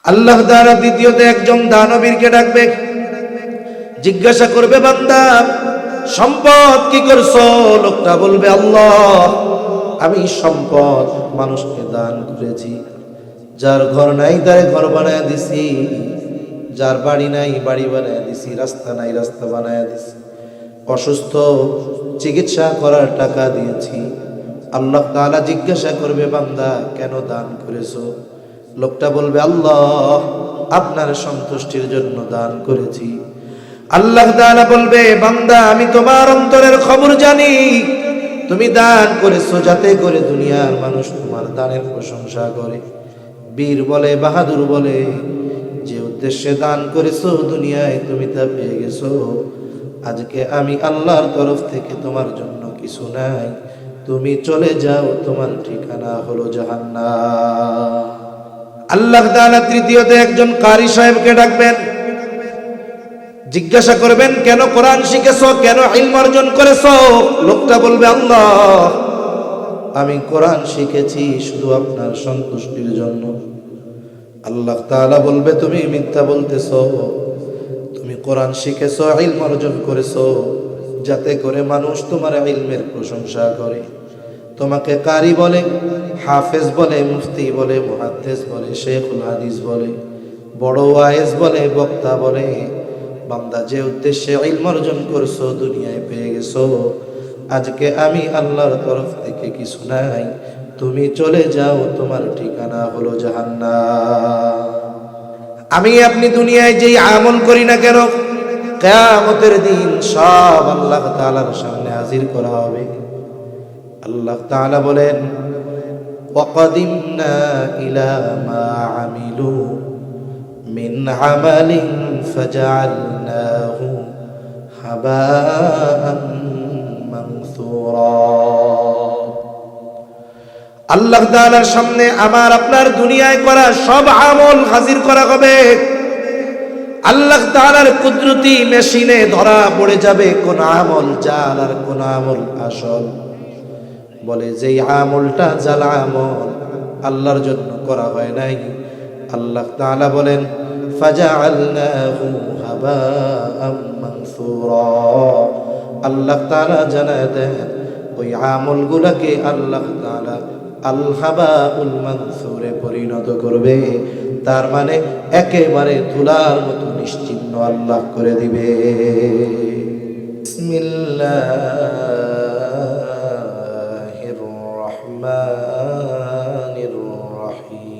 আল্লাহ তাআলা দ্বিতীয়তে একজন দানবীরকে ডাকবে, জিজ্ঞাসা করবে, বান্দা সম্পদ কি করছো? লোকটা বলবে, আল্লাহ আমি সম্পদ মানুষকে দান করেছি। যার ঘর নাই তারে ঘর বানায় দিছি, যার বাড়ি নাই বাড়ি বানায় দিছি, রাস্তা নাই রাস্তা বানায় দিছি, অসুস্থ চিকিৎসা করার টাকা দিয়েছি। আল্লাহ তাআলা জিজ্ঞাসা করবে, বান্দা কেন দান করেছো? লোকটা বলবে, আল্লাহ আপনার সন্তুষ্টির জন্য দান করেছি। আল্লাহ তাআলা বলবে, বান্দা আমি তোমার অন্তরের খবর জানি। তুমি দান করেছো যাতে করে দুনিয়ার মানুষ তোমার দানের প্রশংসা করে, বীর বলে, বাহাদুর বলে। যে উদ্দেশ্যে দান করেছো দুনিয়ায় তুমি তা পেয়ে গেছো। আজকে আমি আল্লাহর তরফ থেকে তোমার জন্য কিছু নাই, তুমি চলে যাও, তোমার ঠিকানা হলো জাহান্নাম। আল্লাহ তাআলা তৃতীয়তে একজন কারি সাহেবকে ডাকবেন, জিজ্ঞাসা করবেন, কেন কোরআন শিখেছো, কেন ইলম অর্জন করেছো? লোকটা বলবে, আল্লাহ আমি কোরআন শিখেছি শুধু আপনার সন্তুষ্টির জন্য। আল্লাহ তাআলা বলবে, তুমি মিথ্যা বলতেছো। তুমি কোরআন শিখেছো, ইলম অর্জন করেছো যাতে করে মানুষ তোমার ইলমের প্রশংসা করে, তোমাকে কারি বলে, হাফেজ বলে, মুফতি বলে, মুহাদ্দিস বলে, শেখুল হাদিস বলে, বড় ওয়াইজ বলে, বক্তা বলে। বান্দা যে উদ্দেশ্যে ইলম অর্জন করছো দুনিয়ায় পেয়ে গেছো। আজকে আমি আল্লাহর তরফ থেকে কিছু নাই, তুমি চলে যাও, তোমার ঠিকানা হলো জাহান্নাম। আমি আপনি দুনিয়ায় যেই আমল করি না কেন, কিয়ামতের দিন সব আল্লাহ তাআলার সামনে হাজির করা হবে। আল্লাহ তাআলা বলেন, ওয়াকাদিমনা ইলা মা আমিলু মিন আমালিন ফাজআলনাহু হাবাআন মানসুরা। আল্লাহ তাআলার সামনে আমার আপনার দুনিয়ায় করা সব আমল হাজির করা হবে। আল্লাহ তাআলার কুদরতি মেশিনে ধরা পড়ে যাবে কোন আমল জাল আর কোন আমল আসল। বলে যেই আমলটা জাল আমল, আল্লাহর জন্য করা হয় নাই, আল্লাহ তাআলা বলেন ফাজআলনাহু হাবাআম মানসুরা। আল্লাহ তাআলা জানায় দেন ওই আমলগুলোকে আল্লাহ তাআলা আল হাবাউল মানসুরে পরিণত করবে। তার মানে একেবারে ধুলার মতো নিশ্চিহ্ন আল্লাহ করে দিবে। বিসমিল্লাহির রহমানির রহিম।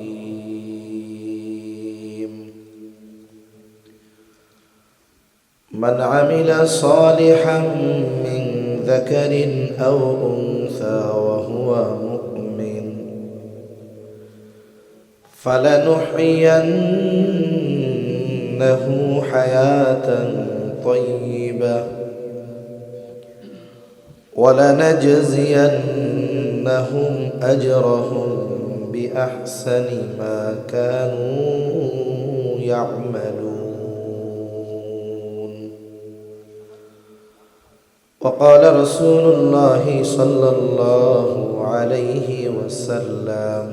মান আমিলা সালিহান মিন যাকারিন আও উনসা ওয়া হুয়া মুমিন ফালানুহইয়ান্নাহু হায়াতান তাইয়্যিবাহ ওয়ালানাজজিয়ান্নাহুম আজরাহুম বিআহসানি মা কানু ইয়া'মালুন। وقال رسول الله صلى الله عليه وسلم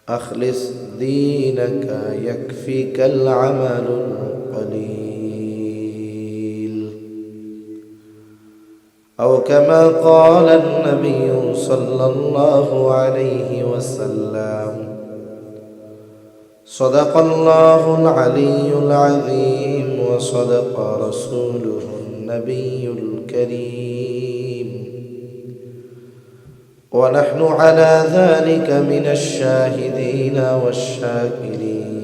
أخلص دينك يكفيك العمل القليل، أو كما قال النبي صلى الله عليه وسلم صدق الله العلي العظيم وصدق رسوله النبي الكريم، ونحن على ذلك من الشاهدين والشاكرين،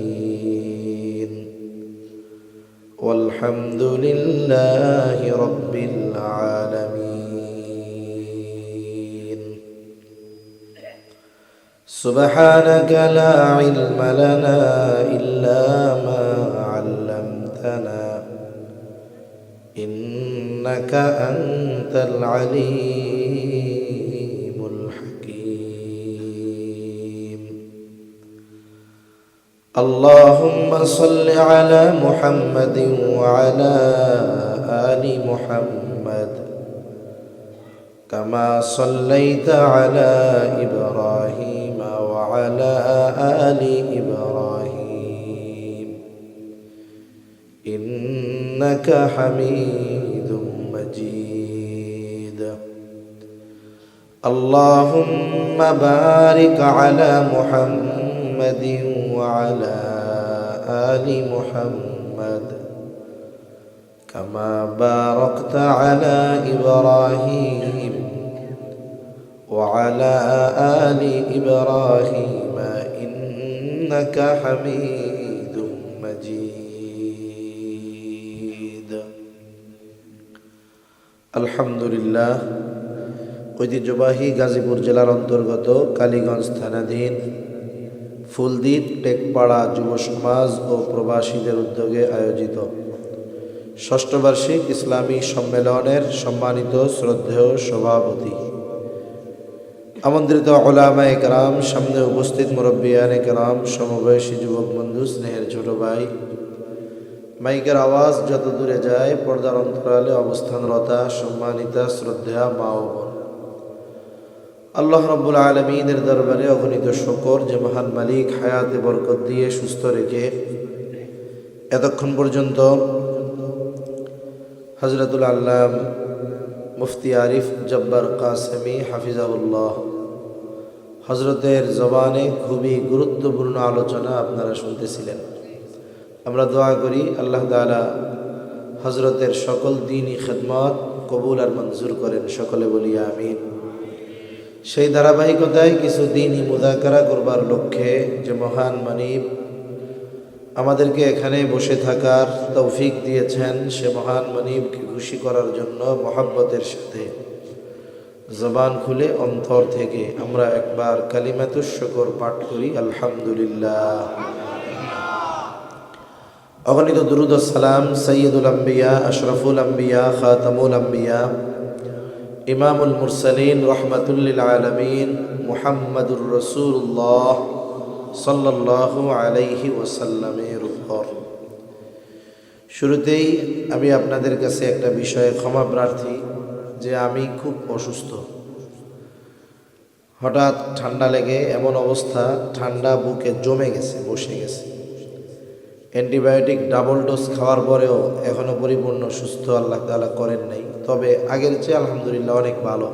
والحمد لله رب العالمين. سبحانك لا علم لنا إلا ما علمتنا إنك أنت العليم الحكيم. اللهم صل على محمد وعلى آل محمد كما صليت على إبراهيم وعلى وعلى آل إبراهيم إنك حميد مجيد اللهم بارك على محمد وعلى آل محمد كما باركت على إبراهيم وعلى آل إبراهيم إنك حميد مجيد الحمد لله ঐতিহ্যবাহী গাজীপুর জেলার অন্তর্গত কালীগঞ্জ থানাধীন ফুলদ্বীপ টেকপাড়া যুব সমাজ ও প্রবাসীদের উদ্যোগে আয়োজিত ষষ্ঠ বার্ষিক ইসলামী সম্মেলনের সম্মানিত শ্রদ্ধেয় সভাপতি, আমন্ত্রিত উলামায়ে কেরাম, সামনে উপস্থিত মুরব্বিয়ানে কেরাম, সমবয়সী যুবক বন্ধু, স্নেহের ছোট ভাই, মাইকের আওয়াজ যত দূরে যায় পর্দার অন্তরালে অবস্থানরতা সম্মানিতা শ্রদ্ধেয়া মা ও বোন, আল্লাহ রাব্বুল আলামিনের দরবারে অগণিত শুকর যে মহান মালিক হায়াতে বরকত দিয়ে সুস্থ রেখে এতক্ষণ পর্যন্ত হযরতুল আল্লাম মুফতি আরিফ জব্বার কাসেমি হাফিজাহুল্লাহ হযরতের জবানে খুবই গুরুত্বপূর্ণ আলোচনা আপনারা শুনতেছিলেন। আমরা দোয়া করি আল্লাহ তাআলা হযরতের সকল দ্বীনি খিদমত কবুল আর মঞ্জুর করেন, সকলে বলি আমিন। সেই ধারাবাহিকতায় কিছু দ্বীনি মুযাকারা করবার লক্ষ্যে যে মহান মানিব আমাদেরকে এখানে বসে থাকার তৌফিক দিয়েছেন, সে মহান মানিবকে খুশি করার জন্য মহব্বতের সাথে জবান খুলে অন্তর থেকে আমরা একবার কালিমাতুশ শুকর পাঠ করি আলহামদুলিল্লাহ। অগণিত দুরূদ ও সালাম সাইয়্যিদুল আম্বিয়া, আশরাফুল আম্বিয়া, খাতামুল আম্বিয়া, ইমামুল মুরসালিন, রহমাতুল লিল আলামিন মুহাম্মাদুর রাসূলুল্লাহ সাল্লাল্লাহু আলাইহি ওয়াসাল্লামের উপর। শুরুতেই আমি আপনাদের কাছে একটা বিষয়ে ক্ষমা প্রার্থী যে আমি খুব অসুস্থ। হঠাৎ ঠান্ডা লেগে এমন অবস্থা, ঠান্ডা বুকে জমে গেছে, বসে গেছে। অ্যান্টিবায়োটিক ডাবল ডোজ খাওয়ার পরেও এখনো পরিপূর্ণ সুস্থ আল্লাহ তাআলা করেন নাই, তবে আগের চেয়ে আলহামদুলিল্লাহ অনেক ভালো।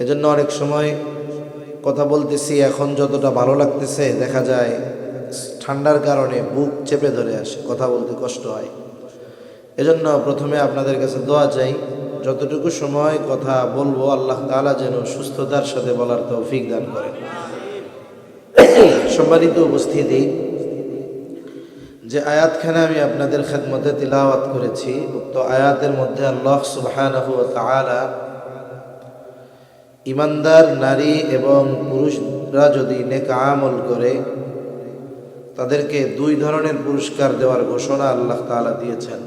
এজন্য অনেক সময় কথা বলতেছি, এখন যতটা ভালো লাগতেছে দেখা যায় ঠান্ডার কারণে বুক চেপে ধরে আসে, কথা বলতে কষ্ট হয়। এজন্য প্রথমে আপনাদের কাছে দোয়া চাই, যতটুকু সময় কথা বলবো আল্লাহ তাআলা যেন সুস্থতার সাথে বলার তৌফিক দান করেন। সম্মানিত উপস্থিতি, যে আয়াতখানে আমি আপনাদের খেদমতে তিলাওয়াত করেছি, উক্ত আয়াতের মধ্যে আল্লাহ সুবহানাহু ওয়া তাআলা ইমানদার নারী এবং পুরুষরা যদি নেক আমল করে তাদেরকে দুই ধরনের পুরস্কার দেওয়ার ঘোষণা আল্লাহ তাআলা দিয়েছেন।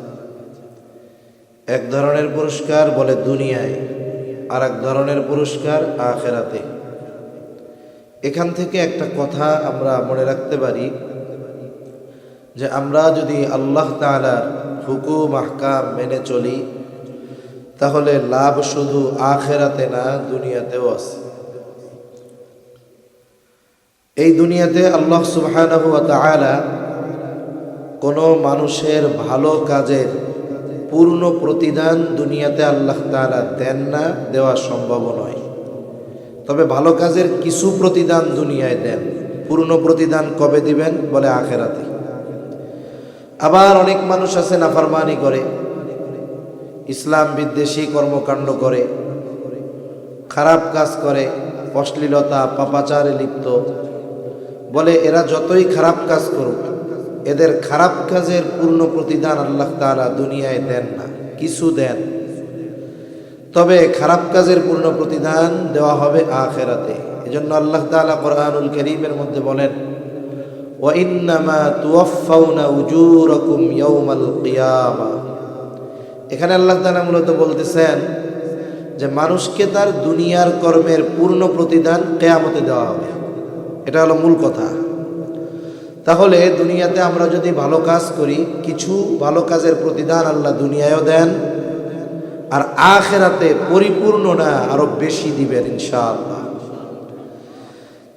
এক ধরনের পুরস্কার বলে দুনিয়ায়, আর এক ধরনের পুরস্কার আখিরাতে। এখান থেকে একটা কথা আমরা মনে রাখতে পারি যে আমরা যদি আল্লাহ তাআলার হুকুম আহকাম মেনে চলি তাহলে লাভ শুধু আখিরাতে না, দুনিয়াতেও আছে। এই দুনিয়াতে আল্লাহ সুবহানাহু ওয়া তাআলা কোনো মানুষের ভালো কাজের পূর্ণ প্রতিদান দুনিয়াতে আল্লাহ তাআলা দেন না, দেওয়া সম্ভব নয়। তবে ভালো কাজের কিছু প্রতিদান দুনিয়ায় দেন, পূর্ণ প্রতিদান কবে দিবেন বলে আখিরাতে। আবার অনেক মানুষ আছে নাফরমানি করে, ইসলাম বিদ্বেষী কর্মকাণ্ড করে, খারাপ কাজ করে, অশ্লীলতা পাপাচারে লিপ্ত। বলে এরা যতই খারাপ কাজ করুক এদের খারাপ কাজের পূর্ণ প্রতিদান আল্লাহ তাআলা দুনিয়ায় দেন না, কিছু দেন। তবে খারাপ কাজের পূর্ণ প্রতিদান দেওয়া হবে আখিরাতে। এজন্য আল্লাহ তাআলা কোরআনুল কারীমের মধ্যে বলেন, ওয়া ইন্নামা তুওয়াফাউনা উজুরাকুম ইয়াওমাল কিয়ামা। এখানে আল্লাহ তাআলা মূলত বলতেছেন যে মানুষকে তার দুনিয়ার কর্মের পূর্ণ প্রতিদান কিয়ামতে দেওয়া হবে। এটা হলো মূল কথা। তাহলে দুনিয়াতে আমরা যদি ভালো কাজ করি, কিছু ভালো কাজের প্রতিদান আল্লাহ দুনিয়ায়ও দেন, আর আখিরাতে পরিপূর্ণ না আরো বেশি দিবেন ইনশাআল্লাহ।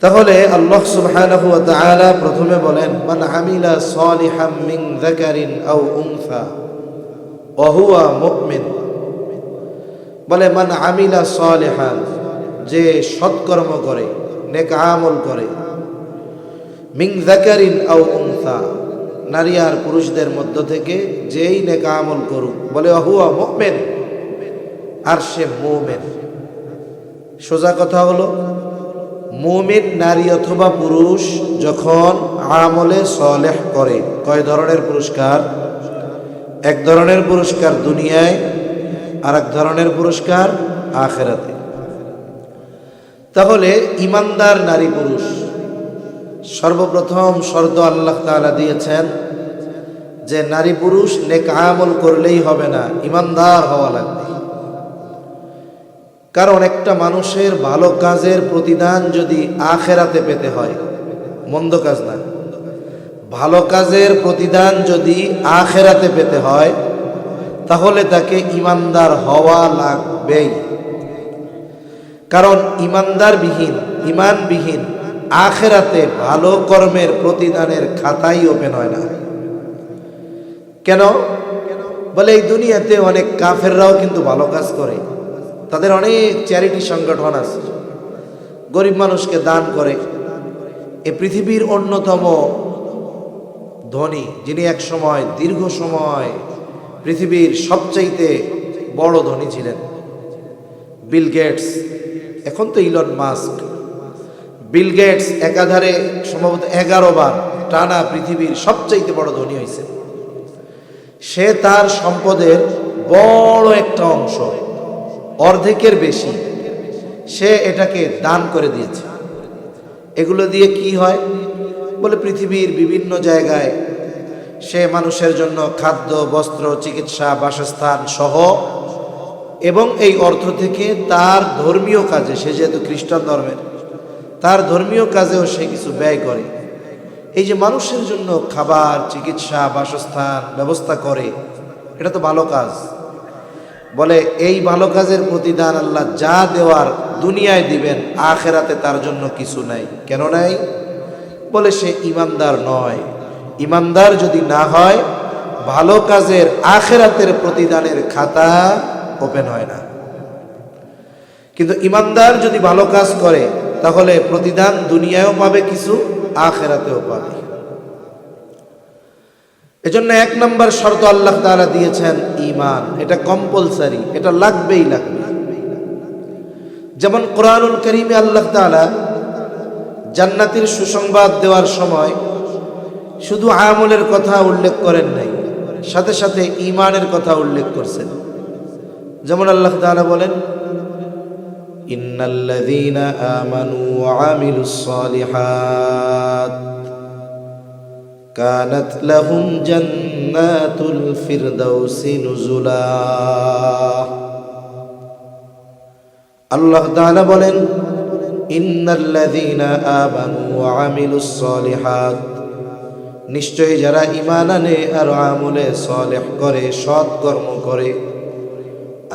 তাহলে আল্লাহ সুবহানাহু ওয়া তাআলা প্রথমে বলেন মান আমিলা সালিহাম মিন যাকারিন আও উনসা ওয়া হুয়া মুমিন, বলে মান আমিলা সালিহান, যে সৎকর্ম করে, নেক আমল করে, মিন যাকারিন আও উনসা, নারী আর পুরুষদের মধ্য থেকে যেই নেক আমল করুক, বলে ওয়া হুয়া মুমিন, আর সে মুমিন। সোজা কথা হলো মুমিন নারী অথবা পুরুষ যখন আমলে সালেহ করে, কয় ধরনের পুরস্কার? এক ধরনের পুরস্কার দুনিয়ায়, আর এক ধরনের পুরস্কার আখিরাতে। তাহলে ইমানদার নারী পুরুষ সর্বপ্রথম শর্ত আল্লাহ তাআলা দিয়েছেন যে নারী পুরুষ নেক আমল করলেই হবে না, ইমানদার হওয়া লাগবে। কারণ একটা মানুষের ভালো কাজের প্রতিদান যদি আখিরাতে পেতে হয়, মন্দ কাজ না, ভালো কাজের প্রতিদান যদি আখিরাতে পেতে হয়, তাহলে তাকে ইমানদার হওয়া লাগবেই। কারণ ইমানবিহীন আখিরাতে ভালো কর্মের প্রতিদানের খাতাই ওপেন হয় না। কেন? বলে এই দুনিয়াতে অনেক কাফেররাও কিন্তু ভালো কাজ করে, তাদের অনেক চ্যারিটি সংগঠন আছে, গরিব মানুষকে দান করে। এ পৃথিবীর অন্যতম ধনী, যিনি এক সময় দীর্ঘ সময় পৃথিবীর সবচাইতে বড় ধনী ছিলেন, বিল গেটস। এখন তো ইলন মাস্ক। বিল গেটস একাধারে সম্ভবত 11 বার টানা পৃথিবীর সবচাইতে বড় ধনী হয়েছে। সে তার সম্পদের বড় একটা অংশ, অর্ধেকের বেশি, সে এটাকে দান করে দিয়েছে। এগুলো দিয়ে কি হয়? বলে পৃথিবীর বিভিন্ন জায়গায় সে মানুষের জন্য খাদ্য, বস্ত্র, চিকিৎসা, বাসস্থান সহ, এবং এই অর্থ থেকে তার ধর্মীয় কাজে, সে যেহেতু খ্রিস্টান ধর্মের, তার ধর্মীয় কাজেও সে কিছু ব্যয় করে। এই যে মানুষের জন্য খাবার, চিকিৎসা, বাসস্থান ব্যবস্থা করে, এটা তো ভালো কাজ। বলে এই ভালো কাজের প্রতিদান আল্লাহ যা দেওয়ার দুনিয়ায় দিবেন, আখিরাতে তার জন্য কিছু নাই। কেন নাই? বলে সে ইমানদার নয়। ইমানদার যদি না হয়, ভালো কাজের আখিরাতের প্রতিদানের খাতা ওপেন হয় না। কিন্তু ইমানদার যদি ভালো কাজ করে, তাহলে প্রতিদান দুনিয়ায়ও পাবে কিছু, আখিরাতেও পাবে। এজন্য 1 নম্বর শর্ত আল্লাহ তাআলা দিয়েছেন ঈমান। এটা কম্পালসারি, এটা লাগবেই লাগবে। যেমন কোরআনুল কারীমে আল্লাহ তাআলা জান্নাতের সুসংবাদ দেওয়ার সময় শুধু আমলের কথা উল্লেখ করেন নাই, সাথে সাথে ঈমানের কথা উল্লেখ করছেন। যেমন আল্লাহ তাআলা বলেন, ইন্নাল্লাযীনা আমানু ওয়া আমিলুস সালিহাত কানাত লাহুম জান্নাতুল ফিরদাউসি নুজুলা। আল্লাহ তাআলা বলেন, ইন্নাল্লাযীনা আমানু ওয়া আমিলুস সালিহাত, নিশ্চয়ই যারা ঈমান আনে আর আমলে সালেহ করে, সৎ কর্ম করে,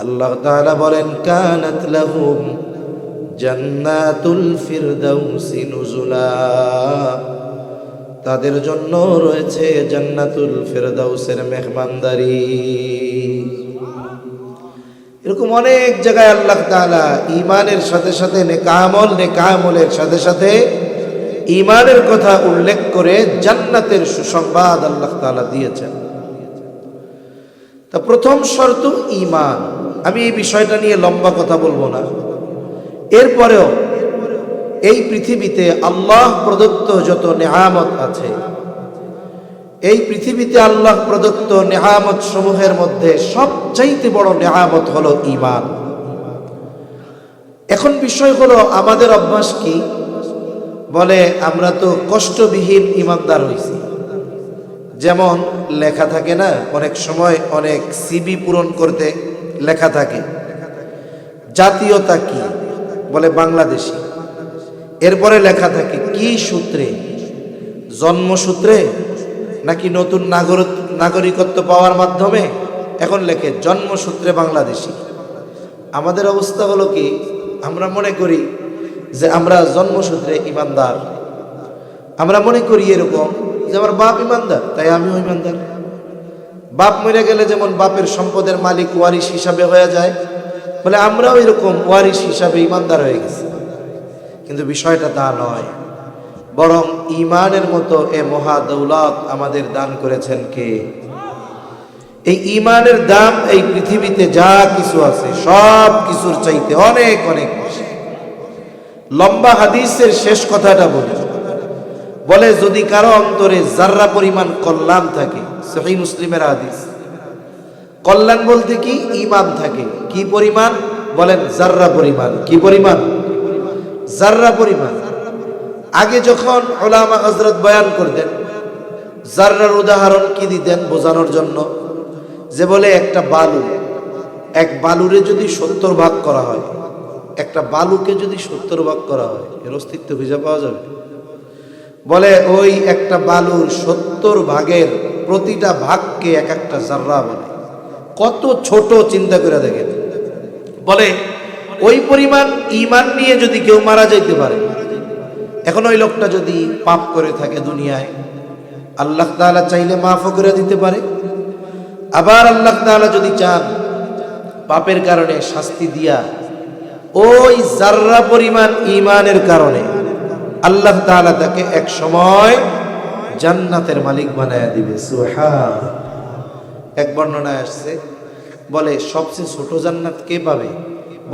আল্লাহ তাআলা বলেন কানাত লাহুম জান্নাতুল ফিরদাউসি নুজুলা, তাদের জন্য রয়েছে জান্নাতুল ফিরদাউসের মেহমানদারি। এরকম অনেক জায়গায় আল্লাহ তাআলা ঈমানের সাথে সাথে নেক আমলের সাথে সাথে ঈমানের কথা উল্লেখ করে জান্নাতের সুসংবাদ আল্লাহ তাআলা দিয়েছেন। তা প্রথম শর্ত ঈমান। আমি এই বিষয়টা নিয়ে লম্বা কথা বলবো না। এরপরেও এই পৃথিবীতে আল্লাহ প্রদত্ত যত নেয়ামত আছে, এই পৃথিবীতে আল্লাহ প্রদত্ত নেয়ামত সমূহের মধ্যে সবচাইতে বড় নেয়ামত হলো ঈমান। এখন বিষয় হলো আমাদের অভ্যাস কি? বলে আমরা তো কষ্টবিহীন ঈমানদার হইছি। যেমন লেখা থাকে না, অনেক সময় অনেক সিভি পূরণ করতে লেখা থাকে জাতীয়তা কি, বলে বাংলাদেশী। এরপরে লেখা থাকে কি সূত্রে, জন্মসূত্রে নাকি নতুন নাগরিকত্ব পাওয়ার মাধ্যমে, এখন লেখে জন্মসূত্রে বাংলাদেশী। আমাদের অবস্থা হলো কি, আমরা মনে করি যে আমরা জন্মসূত্রে ইমানদার, আমরা মনে করি এরকম যে আমার বাপ ইমানদার তাই আমিও ইমানদার। বাপ মরে গেলে যেমন বাপের সম্পদের মালিক ওয়ারিশ হিসাবে হয়ে যায়, বলে আমরাও এরকম ওয়ারিশ হিসাবে ইমানদার হয়ে গেছি। কিন্তু বিষয়টা তা নয়, বরং ঈমানের মতো এ মহা দৌলত আমাদের দান করেছেন কে? এই ঈমানের দাম এই পৃথিবীতে যা কিছু আছে সব কিছুর চাইতে অনেক অনেক বেশি। লম্বা হাদিসের শেষ কথাটা বলে যদি কারো অন্তরে জাররা পরিমাণ কল্যাণ থাকে, সহিহ মুসলিমের হাদিস, কল্যাণ বলতে কি? ঈমান থাকে। কি পরিমাণ? বলেন জাররা পরিমাণ। কি পরিমাণ? জাররা পরিমাণ। আগে যখন উলামা হযরত বয়ান করতেন, জাররার উদাহরণ কি দিতেন বোঝানোর জন্য? যে বলে একটা বালু, এক বালুরে যদি 70 ভাগ করা হয়, একটা বালুকে যদি 70 ভাগ করা হয়, এর অস্তিত্ব খুঁজে পাওয়া যাবে? বলে ওই একটা বালুর 70 ভাগের প্রতিটা ভাগকে এক একটা জাররা বলে। কত ছোট, চিন্তা করে দেখেন। বলে ওই পরিমাণ ঈমান নিয়ে যদি কেউ মারা যাইতে পারে, এখন ওই লোকটা যদি পাপ করে থাকে দুনিয়ায়, আল্লাহ তাআলা চাইলে মাফও করে দিতে পারে। আবার আল্লাহ তাআলা যদি চান পাপের কারণে শাস্তি দিয়া ওই জাররা পরিমাণ ঈমানের কারণে আল্লাহ তাআলা তাকে এক সময় জান্নাতের মালিক বানায়া দিবে। সুবহান। এক বর্ণনায় আসছে, বলে সবচেয়ে ছোট জান্নাত কে পাবে?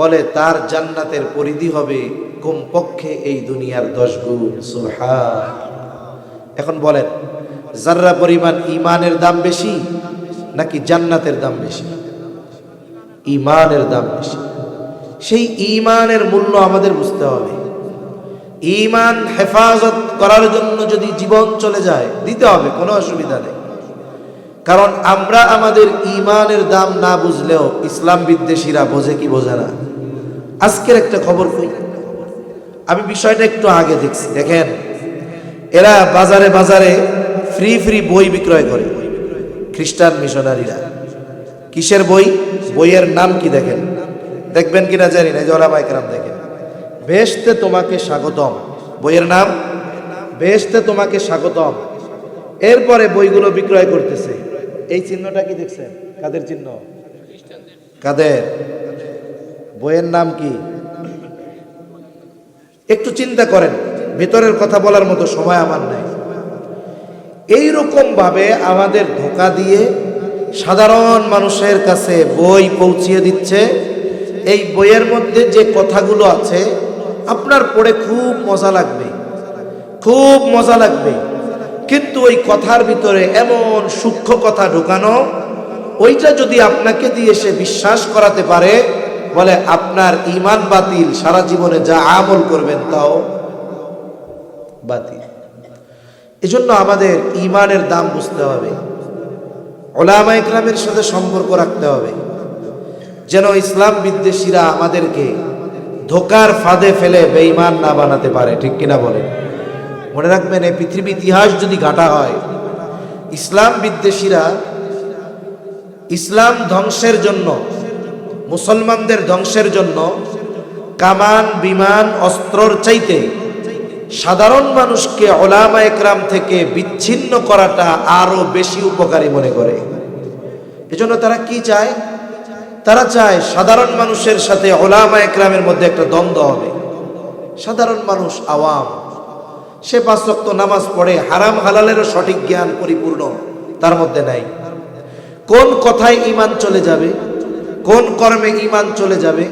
বলে তার জান্নাতের পরিধি হবে কমপক্ষে এই দুনিয়ার 10 গুণ। সুবহান। এখন বলেন জাররা পরিমাণ ঈমানের দাম বেশি নাকি জান্নাতের দাম বেশি? ঈমানের দাম বেশি। সেই ঈমানের মূল্য আমাদের বুঝতে হবে। ঈমান হেফাজত করার জন্য যদি জীবন চলে যায়, দিতে হবে, কোনো অসুবিধা নেই। কারণ আমরা আমাদের ঈমানের দাম না বুঝলেও ইসলাম বিদ্বেষীরা বোঝে কি বোঝে না। আজকের একটা খবর কই, আমি বিষয়টা একটু আগে দেখছি। দেখেন, এরা বাজারে বাজারে ফ্রি বই বিক্রয় করে, খ্রিস্টান মিশনারিরা। কিসের বই? বইয়ের নাম কি দেখেন, দেখবেন কিনা জানি না, ওলামায়ে কেরাম দেখেন। বেহেশতে তোমাকে স্বাগতম, বইয়ের নাম বেহেশতে তোমাকে স্বাগতম। এরপরে বইগুলো বিক্রয় করতেছে। এই চিহ্নটা কি দেখছেন? কাদের চিহ্ন? কাদের? বইয়ের নাম কি? একটু চিন্তা করেন, ভিতরের কথা বলার মতো সময় আমার নাই। এইরকম ভাবে আমাদের ধোঁকা দিয়ে সাধারণ মানুষের কাছে বই পৌঁছিয়ে দিচ্ছে। এই বইয়ের মধ্যে যে কথাগুলো আছে আপনার পড়ে খুব মজা লাগবে, খুব মজা লাগবে, কিন্তু ওই কথার ভিতরে এমন সূক্ষ্ম কথা ঢোকানো, ওইটা যদি আপনাকে দিয়ে সে বিশ্বাস করাতে পারে, বলে আপনার ঈমান বাতিল, সারা জীবনে যা আমল করবেন তাও বাতিল। এজন্য আমাদের ঈমানের দাম বুঝতে হবে, উলামায়ে কেরামের সাথে সম্পর্ক রাখতে হবে, যেন ইসলাম বিদ্বেষীরা আমাদেরকে ধোকার ফাঁদে ফেলে বেঈমান না বানাতে পারে। ঠিক কিনা বলেন? মনে রাখবেন, এই পৃথিবী ইতিহাস যদি ঘাটা হয়, ইসলাম বিদ্বেষীরা ইসলাম ধ্বংসের জন্য, মুসলমানদের ধ্বংসের জন্য কামান বিমান অস্ত্রর চাইতে সাধারণ মানুষকে উলামায়ে কেরাম থেকে বিচ্ছিন্ন করাটা আরো বেশি উপকারী মনে করে। এজন্য তারা কি চায়? তারা চায় সাধারণ মানুষের সাথে উলামায়ে কেরামের মধ্যে একটা দ্বন্দ্ব হবে। সাধারণ মানুষ আওয়াম, সে 5 ওয়াক্ত নামাজ পড়ে, হারাম হালালেরও সঠিক জ্ঞান পরিপূর্ণ তার মধ্যে নাই। কোন কথায় ঈমান চলে যাবে, কোন কর্মে ঈমান চলে যাবে,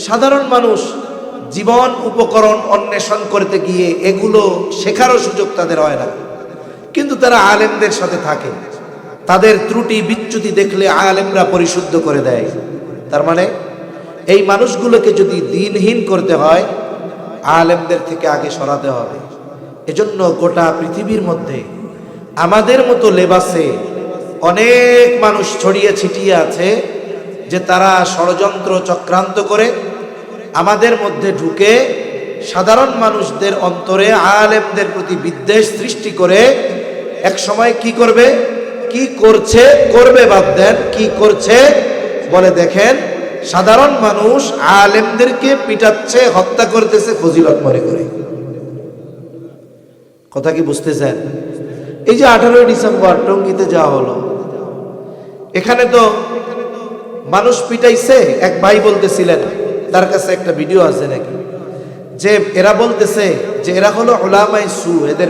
সাধারণ মানুষ জীবন উপকরণ অন্বেষণ করতে গিয়ে এগুলো শেখারও সুযোগ তাদের হয় না। কিন্তু তারা আলেমদের সাথে থাকে, তাদের ত্রুটি বিচ্যুতি দেখলে আলেমরা পরিশুদ্ধ করে দেয়। তার মানে এই মানুষগুলোকে যদি দ্বীনহীন করতে হয়, আলেমদের থেকে আগে সরাতে হবে। এজন্য গোটা পৃথিবীর মধ্যে আমাদের মতো লেবাসে অনেক মানুষ ছড়িয়ে ছিটিয়ে আছে, যে তারা ষড়যন্ত্র চক্রান্ত করে আমাদের মধ্যে ঢুকে সাধারণ মানুষদের অন্তরে আলেমদের প্রতি বিদ্বেষ সৃষ্টি করে এক সময় কি করবে, কি করছে, করবে বাদ দেন, কি করছে বলে দেখেন, সাধারণ মানুষ আলেমদেরকে পিটাচ্ছে, হত্যা করতেছে ফজিলত মনে করে। কথা কি বুঝতেছেন? এই যে 18 ডিসেম্বর টঙ্গীতে যাওয়া হলো, এখানে তো মানুষ পিটাইছে। এক ভাই বলতেছিলেন, তার কাছে একটা ভিডিও আছে নাকি, যে এরা বলতেছে যে এরা হলো উলামায়ে সু, এদের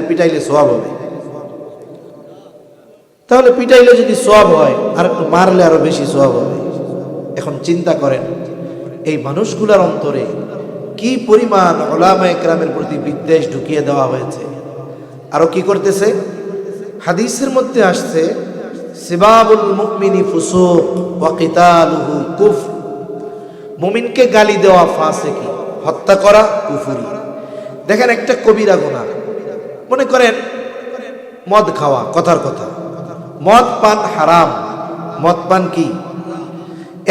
পিটাইলে সওয়াব হবে। তাহলে পিটাইলে যদি সওয়াব হয়, আর একটু মারলে আরো বেশি সওয়াব হবে। এখন চিন্তা করেন এই মানুষগুলোর অন্তরে কি পরিমাণ উলামায়ে কেরামের প্রতি বিদ্বেষ ঢুকিয়ে দেওয়া হয়েছে। আরো কি করতেছে, হাদিসের মধ্যে আসছে সিবাবুল মুমিনি ফুসুক ওয়া কিতালুহু কুফর, মুমিনকে গালি দেওয়া ফাসিকি, হত্যা করা কুফরি। দেখেন একটা কবিরা গুনাহ, মনে করেন মদ খাওয়া, কথার কথা মদ পান হারাম, মদ পান কি?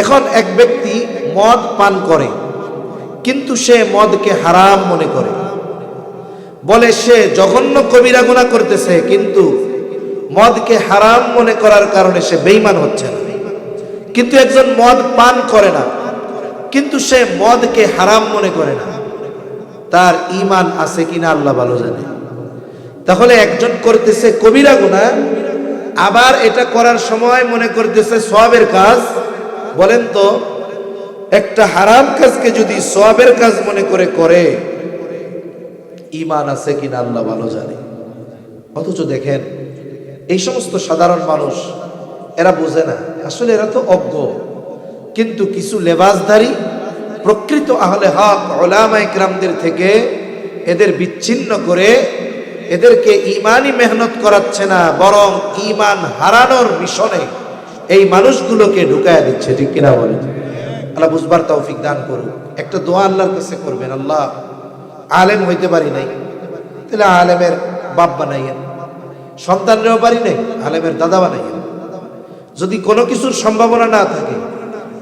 এখন এক ব্যক্তি মদ পান করে, কিন্তু সে মদকে হারাম মনে করে, বলে সে জঘন্য কবিরা গুনাহ করতেছে, কিন্তু মদকে হারাম মনে করার কারণে সে বেঈমান হচ্ছে না। কিন্তু একজন মদ পান করে না, কিন্তু সে মদকে হারাম মনে করে না, তার ঈমান আছে কিনা আল্লাহ ভালো জানে। তাহলে একজন করতেছে কবিরা গুনাহ, আবার এটা করার সময় মনে করতেছে সওয়াবের কাজ। বলেন তো, একটা হারাম কাজকে যদি সওয়াবের কাজ মনে করে, ঈমান আছে কিনা আল্লাহ ভালো জানে। অথচ দেখেন এই সমস্ত সাধারণ মানুষ, এরা বোঝে না, আসলে এরা তো অজ্ঞ। কিন্তু কিছু লেবাসধারী প্রকৃত আহলে হক উলামায়ে কেরামদের থেকে এদের বিচ্ছিন্ন করে এদেরকে ঈমানি মেহনত করাচ্ছে না, বরং ঈমান হারানোর মিশনে এই মানুষগুলোকে ঢুকায়া দিচ্ছে। ঠিক কিনা বলেন? আল্লাহ বুঝবার তৌফিক দান করুন। একটা দোয়া আল্লাহর কাছে করবেন, আল্লাহ আলেম হইতে পারি নাই, তাহলে আলেমের বাপ বানাইয়েন। সন্তানরেও পারি নাই, আলেমের দাদা বানাইয়েন। যদি কোনো কিছুর সম্ভাবনা না থাকে,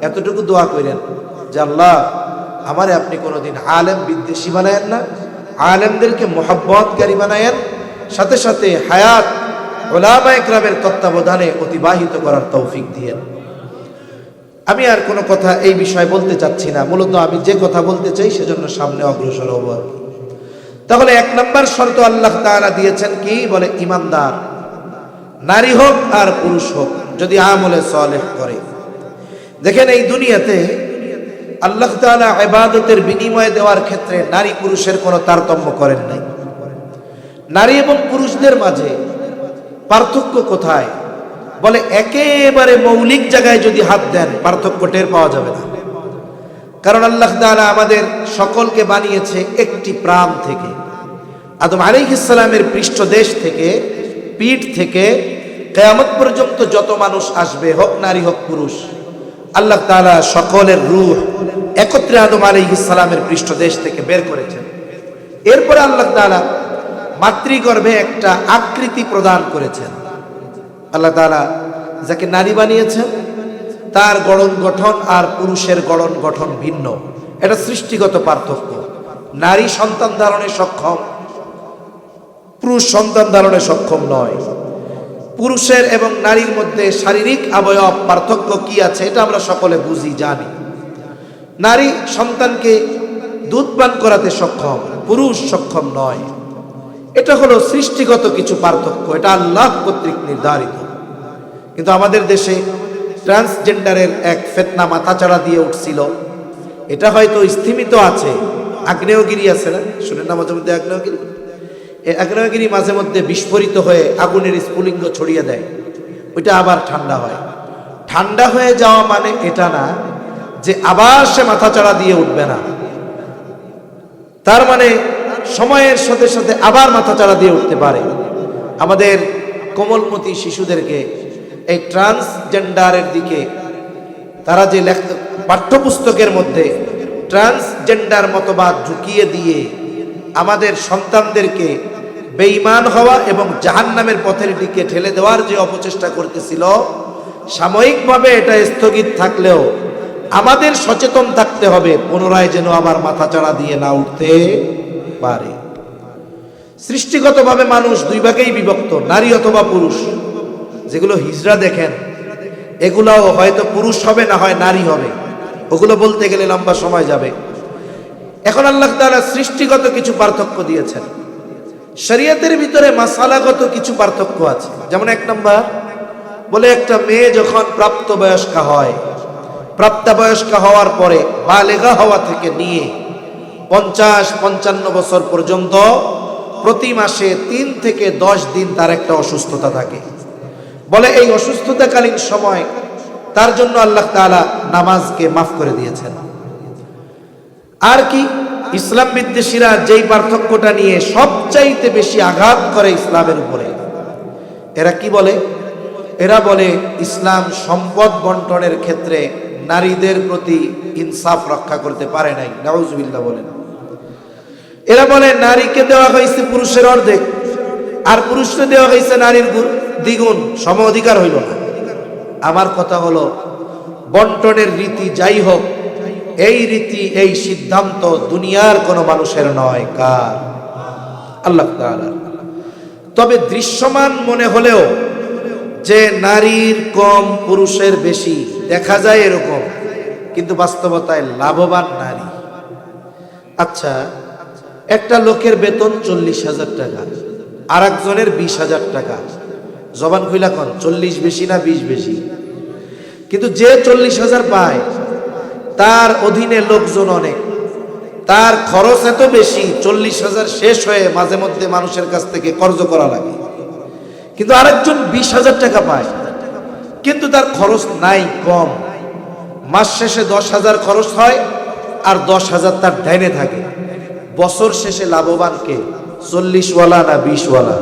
এতটুকু দোয়া করেন যে আল্লাহ আমারে আপনি কোনোদিন আলেম বিদ্বেষী বানায়েন না, আলেমদেরকে মোহাব্বতকারী বানায়েন, সাথে সাথে হায়াত উলামায়ে কেরামের তত্ত্বাবধানে অতিবাহিত করার তৌফিক দিয়েন। আমি আর কোনো কথা এই বিষয়ে বলতে চাচ্ছি না, মূলত আমি যে কথা বলতে চাই সেজন্য সামনে অগ্রসর হব। তাহলে 1 নম্বর শর্ত আল্লাহ তাআলা দিয়েছেন কি, বলে ইমানদার, নারী হোক আর পুরুষ হোক, যদি আমলে সালেহ করে। দেখেন এই দুনিয়াতে আল্লাহ তাআলা ইবাদতের বিনিময় দেওয়ার ক্ষেত্রে নারী পুরুষের কোনো তারতম্য করেন নাই। নারী এবং পুরুষদের মাঝে পার্থক্য কোথায়? বলে একেবারে মৌলিক জায়গায় যদি হাত দেন, পার্থক্য টের পাওয়া যাবে না। কারণ আল্লাহ তাআলা আমাদের সকলকে বানিয়েছে একটি প্রাণ থেকে। আদম আলাইহিস সালামের পৃষ্ঠদেশ থেকে, পিঠ থেকে কিয়ামত পর্যন্ত যত মানুষ আসবে, হোক নারী হোক পুরুষ, আল্লাহ তাআলা সকলের রূহ একত্রে আদম আলাইহিস সালামের পৃষ্ঠদেশ থেকে বের করেছেন। এরপরে আল্লাহ তাআলা মাতৃগর্ভে একটা আকৃতি প্রদান করেছেন। আল্লাহ তাআলা যাকে নারী বানিয়েছেন তার গড়ন গঠন আর পুরুষের গড়ন গঠন ভিন্ন। এটা সৃষ্টিগত পার্থক্য। নারী সন্তান ধারণে সক্ষম, পুরুষ সন্তান ধারণে সক্ষম নয়। পুরুষের এবং নারীর মধ্যে শারীরিক অবয়ব পার্থক্য কি আছে এটা আমরা সকলে বুঝি, জানি। নারী সন্তানকে দুধ পান করাতে সক্ষম, পুরুষ সক্ষম নয়। এটা হলো সৃষ্টিগত কিছু পার্থক্য, এটা আল্লাহ কর্তৃক নির্ধারিত। কিন্তু আমাদের দেশে ট্রান্সজেন্ডারের এক ফিতনা মাথাচাড়া দিয়ে উঠছিল। এটা হয়তো স্থিমিত আছে। আগ্নেয়গিরি আছে না, শুনেন না মাঝে মধ্যে আগ্নেয়গিরি? এই আগ্নেয়গিরি মাঝে মধ্যে বিস্ফোরিত হয়ে আগুনের স্ফুলিঙ্গ ছড়িয়ে দেয়, ওইটা আবার ঠান্ডা হয়। ঠান্ডা হয়ে যাওয়া মানে এটা না যে আবার সে মাথাচাড়া দিয়ে উঠবে না, তার মানে সময়ের সাথে সাথে আবার মাথাচাড়া দিয়ে উঠতে পারে। আমাদের কোমলমতি শিশুদেরকে এই ট্রান্সজেন্ডারের দিকে তারা যে পাঠ্যপুস্তকের মধ্যে ট্রান্সজেন্ডার মতবাদ ঢুকিয়ে দিয়ে আমাদের সন্তানদেরকে বেঈমান হওয়া এবং জাহান্নামের পথের দিকে ঠেলে দেওয়ার যে অপচেষ্টা করতেছিল, সাময়িকভাবে এটা স্থগিত থাকলেও আমাদের সচেতন থাকতে হবে পুনরায় যেন আবার মাথাচাড়া দিয়ে না উঠতে পারে। সৃষ্টিগতভাবে মানুষ দুই ভাগেই বিভক্ত, নারী অথবা পুরুষ। যেগুলো হিজড়া দেখেন এগুলাও হয়তো পুরুষ হবে, না হয় নারী হবে। ওগুলো বলতে গেলে লম্বা সময় যাবে। এখন আল্লাহ তাআলা সৃষ্টিগত কিছু পার্থক্য দিয়েছেন, শরীয়তের ভিতরে মাসালাগত কিছু পার্থক্য আছে। যেমন এক নম্বর বলে, একটা মেয়ে যখন প্রাপ্তবয়স্কা হয়, প্রাপ্তবয়স্কা হওয়ার পরে বালেগা হওয়া থেকে নিয়ে 50-55 বছর পর্যন্ত প্রতি মাসে 3 থেকে 10 দিন তার একটা অসুস্থতা থাকে। বলে এই অসুস্থতাকালীন সময় তার জন্য আল্লাহ তাআলা নামাজকে মাফ করে দিয়েছেন। আর কি, ইসলাম বিদ্বেষীরা যেই পার্থক্যটা নিয়ে সবচাইতে বেশি আঘাত করে ইসলামের উপরে, এরা কি বলে? এরা বলে ইসলাম সম্পদ বন্টনের ক্ষেত্রে নারীদের প্রতি ইনসাফ রক্ষা করতে পারে নাই। নাউজুবিল্লাহ বলেন। এরা বলে নারীকে দেওয়া হয়েছে পুরুষের অর্ধেক, আর পুরুষকে দেওয়া হয়েছে নারীর দ্বিগুণ, সম অধিকার হইল না। আমার কথা হলো, বন্টনের রীতি যাই হোক, এই রীতি এই সিদ্ধান্ত দুনিয়ার কোনো মানুষের নয়, কার? আল্লাহ তাআলার। তবে দৃশ্যমান মনে হলেও যে নারীর কম পুরুষের বেশি দেখা যায় এরকম, কিন্তু বাস্তবতায় লাভবান নারী। আচ্ছা, একটা লোকের বেতন 40,000 টাকা, আর একজনের 20,000 টাকা। জবান খুইলা কোন 40 বেশি না 20 বেশি? কিন্তু যে 40,000 পায় তার অধীনে লোকজন অনেক, তার খরচ এত বেশি, 40,000 শেষ হয়ে মাঝে মধ্যে মানুষের কাছ থেকে কর্জ করা লাগে। কিন্তু আরেকজন 20,000 টাকা পায়, কিন্তু তার খরচ নাই, কম। মাস শেষে 10,000 খরচ হয়, আর 10,000 তার ডাইনে থাকে। বছর শেষে লাভবান কে? 40 ওয়ালা না 20 ওয়ালা?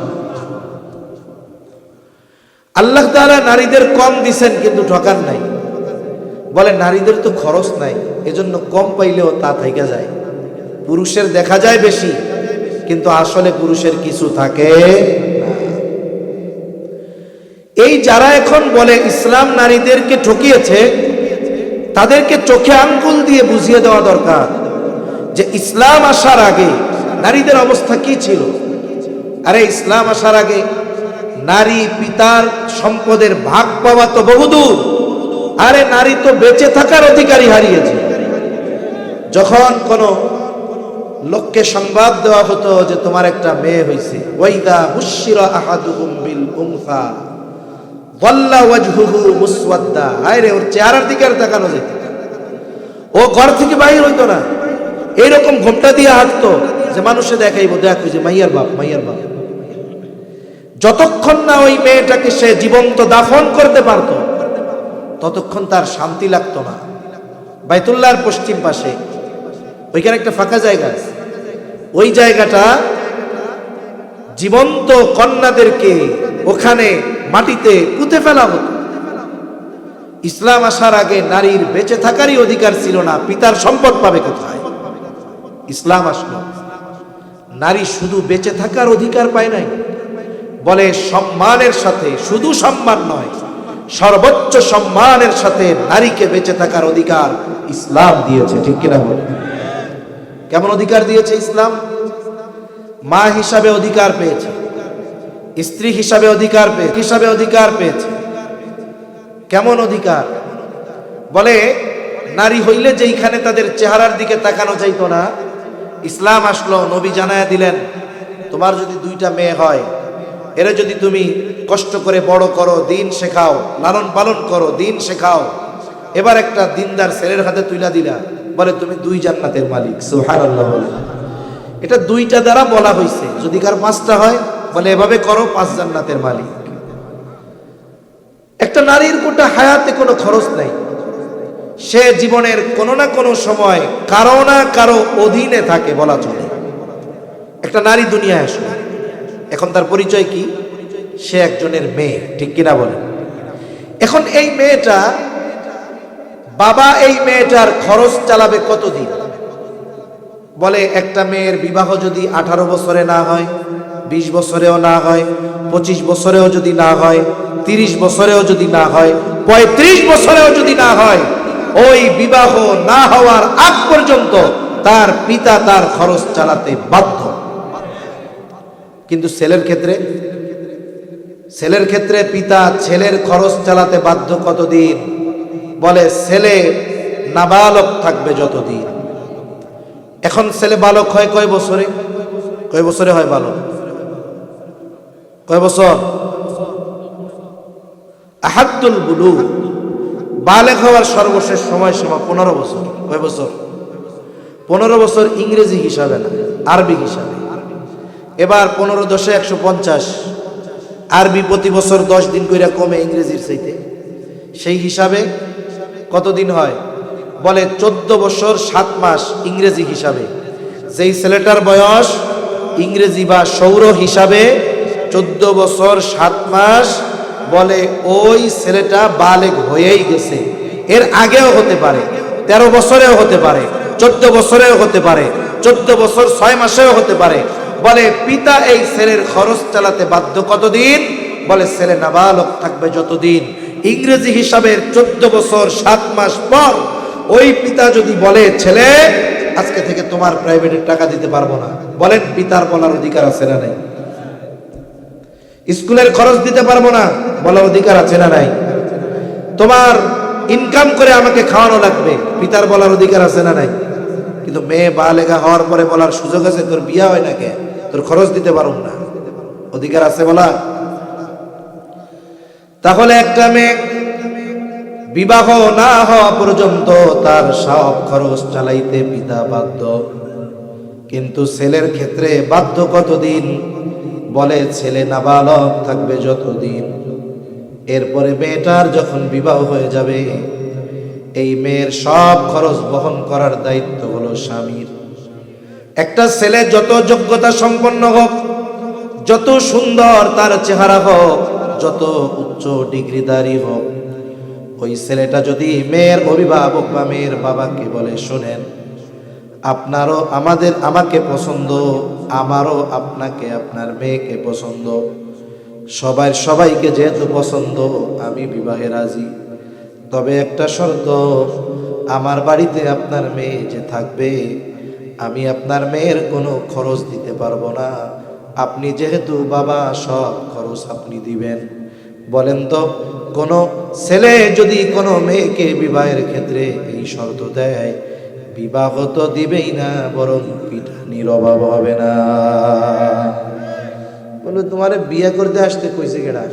আল্লাহ তাআলা নারীদের কম দিছেন কিন্তু ঠকান নাই। বলে নারীদের তো খরচ নাই, এজন্য কম পাইলেও তা থেকে যায়। পুরুষের দেখা যায় বেশি, কিন্তু আসলে পুরুষের কিছু থাকে না। এই যারা এখন বলে ইসলাম নারীদেরকে ঠকিয়েছে, তাদেরকে চোখে আঙ্গুল দিয়ে বুঝিয়ে দেওয়া দরকার যে ইসলাম আসার আগে নারীদের অবস্থা কি ছিল। আরে ইসলাম আসার আগে নারী পিতার সম্পদের ভাগ পাওয়া তো বহুদূর। আরে নারী তো বেঁচে থাকার অধিকারই হারিয়েছে। যখন কোন লোককে সংবাদ দেওয়া হতো যে তোমার একটা মেয়ে হয়েছে, ওয়াইদা বুশিরা আহাদুহুম বিল উনসা ওয়াল্লা ওয়াজহুহু মুসওয়াদ্দা, আরে ওর চেহারার দিকে আর তাকানো যেত, ও ঘর থেকে বাইরে হইতো না, এইরকম ঘোমটা দিয়ে হাঁটতো যে মানুষে দেখাইবো, দেখ যে মাইয়ার বাপ, মাইয়ার বাপ। যতক্ষণ না ওই মেয়েটাকে সে জীবন্ত দাফন করতে পারত, ততক্ষণ তার শান্তি লাগতো না। বাইতুল্লাহর পশ্চিম পাশে ওইখানে একটা ফাঁকা জায়গা আছে, ওই জায়গাটা জীবন্ত কন্যাদেরকে ওখানে মাটিতে পুঁতে ফেলা হতো। ইসলাম আসার আগে নারীর বেঁচে থাকারই অধিকার ছিল না, পিতার সম্পদ পাবে কোথায়? ইসলাম আসলো, নারী শুধু বেঁচে থাকার অধিকার পায় নাই, বলে সম্মানের সাথে, শুধু সম্মান নয়, সর্বোচ্চ সম্মানের সাথে নারীকে বেঁচে থাকার অধিকার ইসলাম দিয়েছে। ঠিক কিনা বলে? কেমন অধিকার দিয়েছে ইসলাম? মা হিসাবে অধিকার পেয়েছে, স্ত্রী হিসাবে অধিকার পেয়েছে। কেমন অধিকার? বলে নারী হইলে যেইখানে তাদের চেহারার দিকে তাকানো যাইতো না, ইসলাম আসলো, নবী জানায়া দিলেন তোমার যদি 2টা মেয়ে হয়, এরা যদি তুমি কষ্ট করে বড় করো, দিন শেখাও, লালন পালন করো, দিন শেখাও, এবার একটা দিনদার ছেলের হাতে তুইলা দিলা, বলে তুমি 2 জান্নাতের মালিক। সুবহানাল্লাহ। বলে এটা 2টা দ্বারা বলা হয়েছে, যদি কার 5টা হয় বলে এভাবে করো, 5 জান্নাতের মালিক। একটা নারীর গোটা হায়াতে কোনো খরচ নাই, সে জীবনের কোনো না কোনো সময় কারো না কারো অধীনে থাকে বলা চলে। একটা নারী দুনিয়ায় আসে, এখন তার পরিচয় কি? সে একজনের মেয়ে। ঠিক কিনা বলেন? এখন এই মেয়েটা, বাবা এই মেয়েটার খরচ চালাবে কতদিন? বলে একটা মেয়ের বিবাহ যদি 18 বছরে না হয়, 20 বছরেও না হয়, 25 বছরেও যদি না হয়, 30 বছরেও যদি না হয়, 35 বছরেও যদি না হয়, ওই বিবাহ না হওয়ার আগ পর্যন্ত তার পিতা তার খরচ চালাতে বাধ্য। কিন্তু ছেলের ক্ষেত্রে পিতা ছেলের খরচ চালাতে বাধ্য কতদিন? বলে ছেলে নাবালক থাকবে যতদিন। এখন ছেলে বালক হয় কয় বছরে? কয় বছরে হয় বালক? কয় বছর? আহাদ্দুল বুলুগ, বালেগ হওয়ার সর্বশেষ সময়সীমা 15 বছর। কয় বছর? 15 বছর ইংরেজি হিসাবে না, আরবি হিসাবে। এবার 15 10 150, আরবি প্রতি বছর 10 দিন কইরা কমে ইংরেজির চাইতে। সেই হিসাবে কতদিন হয়? বলে 14 বছর 7 মাস ইংরেজি হিসাবে। যেই ছেলেটার বয়স ইংরেজি বা সৌর হিসাবে 14 বছর 7 মাস, বলে ওই ছেলেটা বালেগ হয়েই গেছে। এর আগেও হতে পারে, 13 বছরেও হতে পারে, 14 বছরেও হতে পারে, 14 বছর 6 মাসেও হতে পারে। বলে পিতা এই ছেলের খরচ চালাতে বাধ্য কতদিন? বলে ছেলে নাবালক থাকবে যতদিন। ইংরেজি হিসাবের 14 বছর 7 মাস পর ওই পিতা যদি বলে ছেলে আজকে থেকে তোমার প্রাইভেটের টাকা দিতে পারবো না, বলেন পিতার বলার অধিকার আছে না নাই? স্কুলের খরচ দিতে পারবো না বলার অধিকার আছে না নাই? তোমার ইনকাম করে আমাকে খাওয়ানো লাগবে, পিতার বলার অধিকার আছে না নাই? কিন্তু মেয়ে বালেগা হওয়ার পরে বলার সুযোগ আছে তোর বিয়া হয় না কে, তোর খরচ দিতে পারুম না, অধিকার আছে বলা? তাহলে একটা মেয়ে বিবাহ না হওয়া পর্যন্ত তার সব খরচ চালাইতে পিতা বাধ্য। কিন্তু ছেলের ক্ষেত্রে বাধ্য কতদিন? বলে ছেলে নাবালক থাকবে যতদিন। এরপরে মেয়েটার যখন বিবাহ হয়ে যাবে, এই মেয়ের সব খরচ বহন করার দায়িত্ব হলো স্বামীর। একটা ছেলে যত যোগ্যতা সম্পন্ন হোক, যত সুন্দর তার চেহারা হোক, যত উচ্চ ডিগ্রিধারী হোক, ওই ছেলেটা যদি মেয়ের অভিভাবক বা মেয়ের বাবাকে বলে শোনেন আপনারও আমাকে পছন্দ, আমারও আপনাকে আপনার মেয়েকে পছন্দ, সবাইকে যেহেতু পছন্দ আমি বিবাহে রাজি, তবে একটা শর্ত, আমার বাড়িতে আপনার মেয়ে যে থাকবে আমি আপনার মেয়ের কোনো খরচ দিতে পারবো না, আপনি যেহেতু বাবা সব খরচ আপনি দিবেন। বলেন তো কোনো ছেলে যদি কোনো মেয়েকে বিবাহের ক্ষেত্রে এই শর্ত দেয়, বিবাহ তো দিবেই না, বরং পিটানির অভাব হবে না। বলে তোমারে বিয়ে করতে আসতে কইছে কেডা?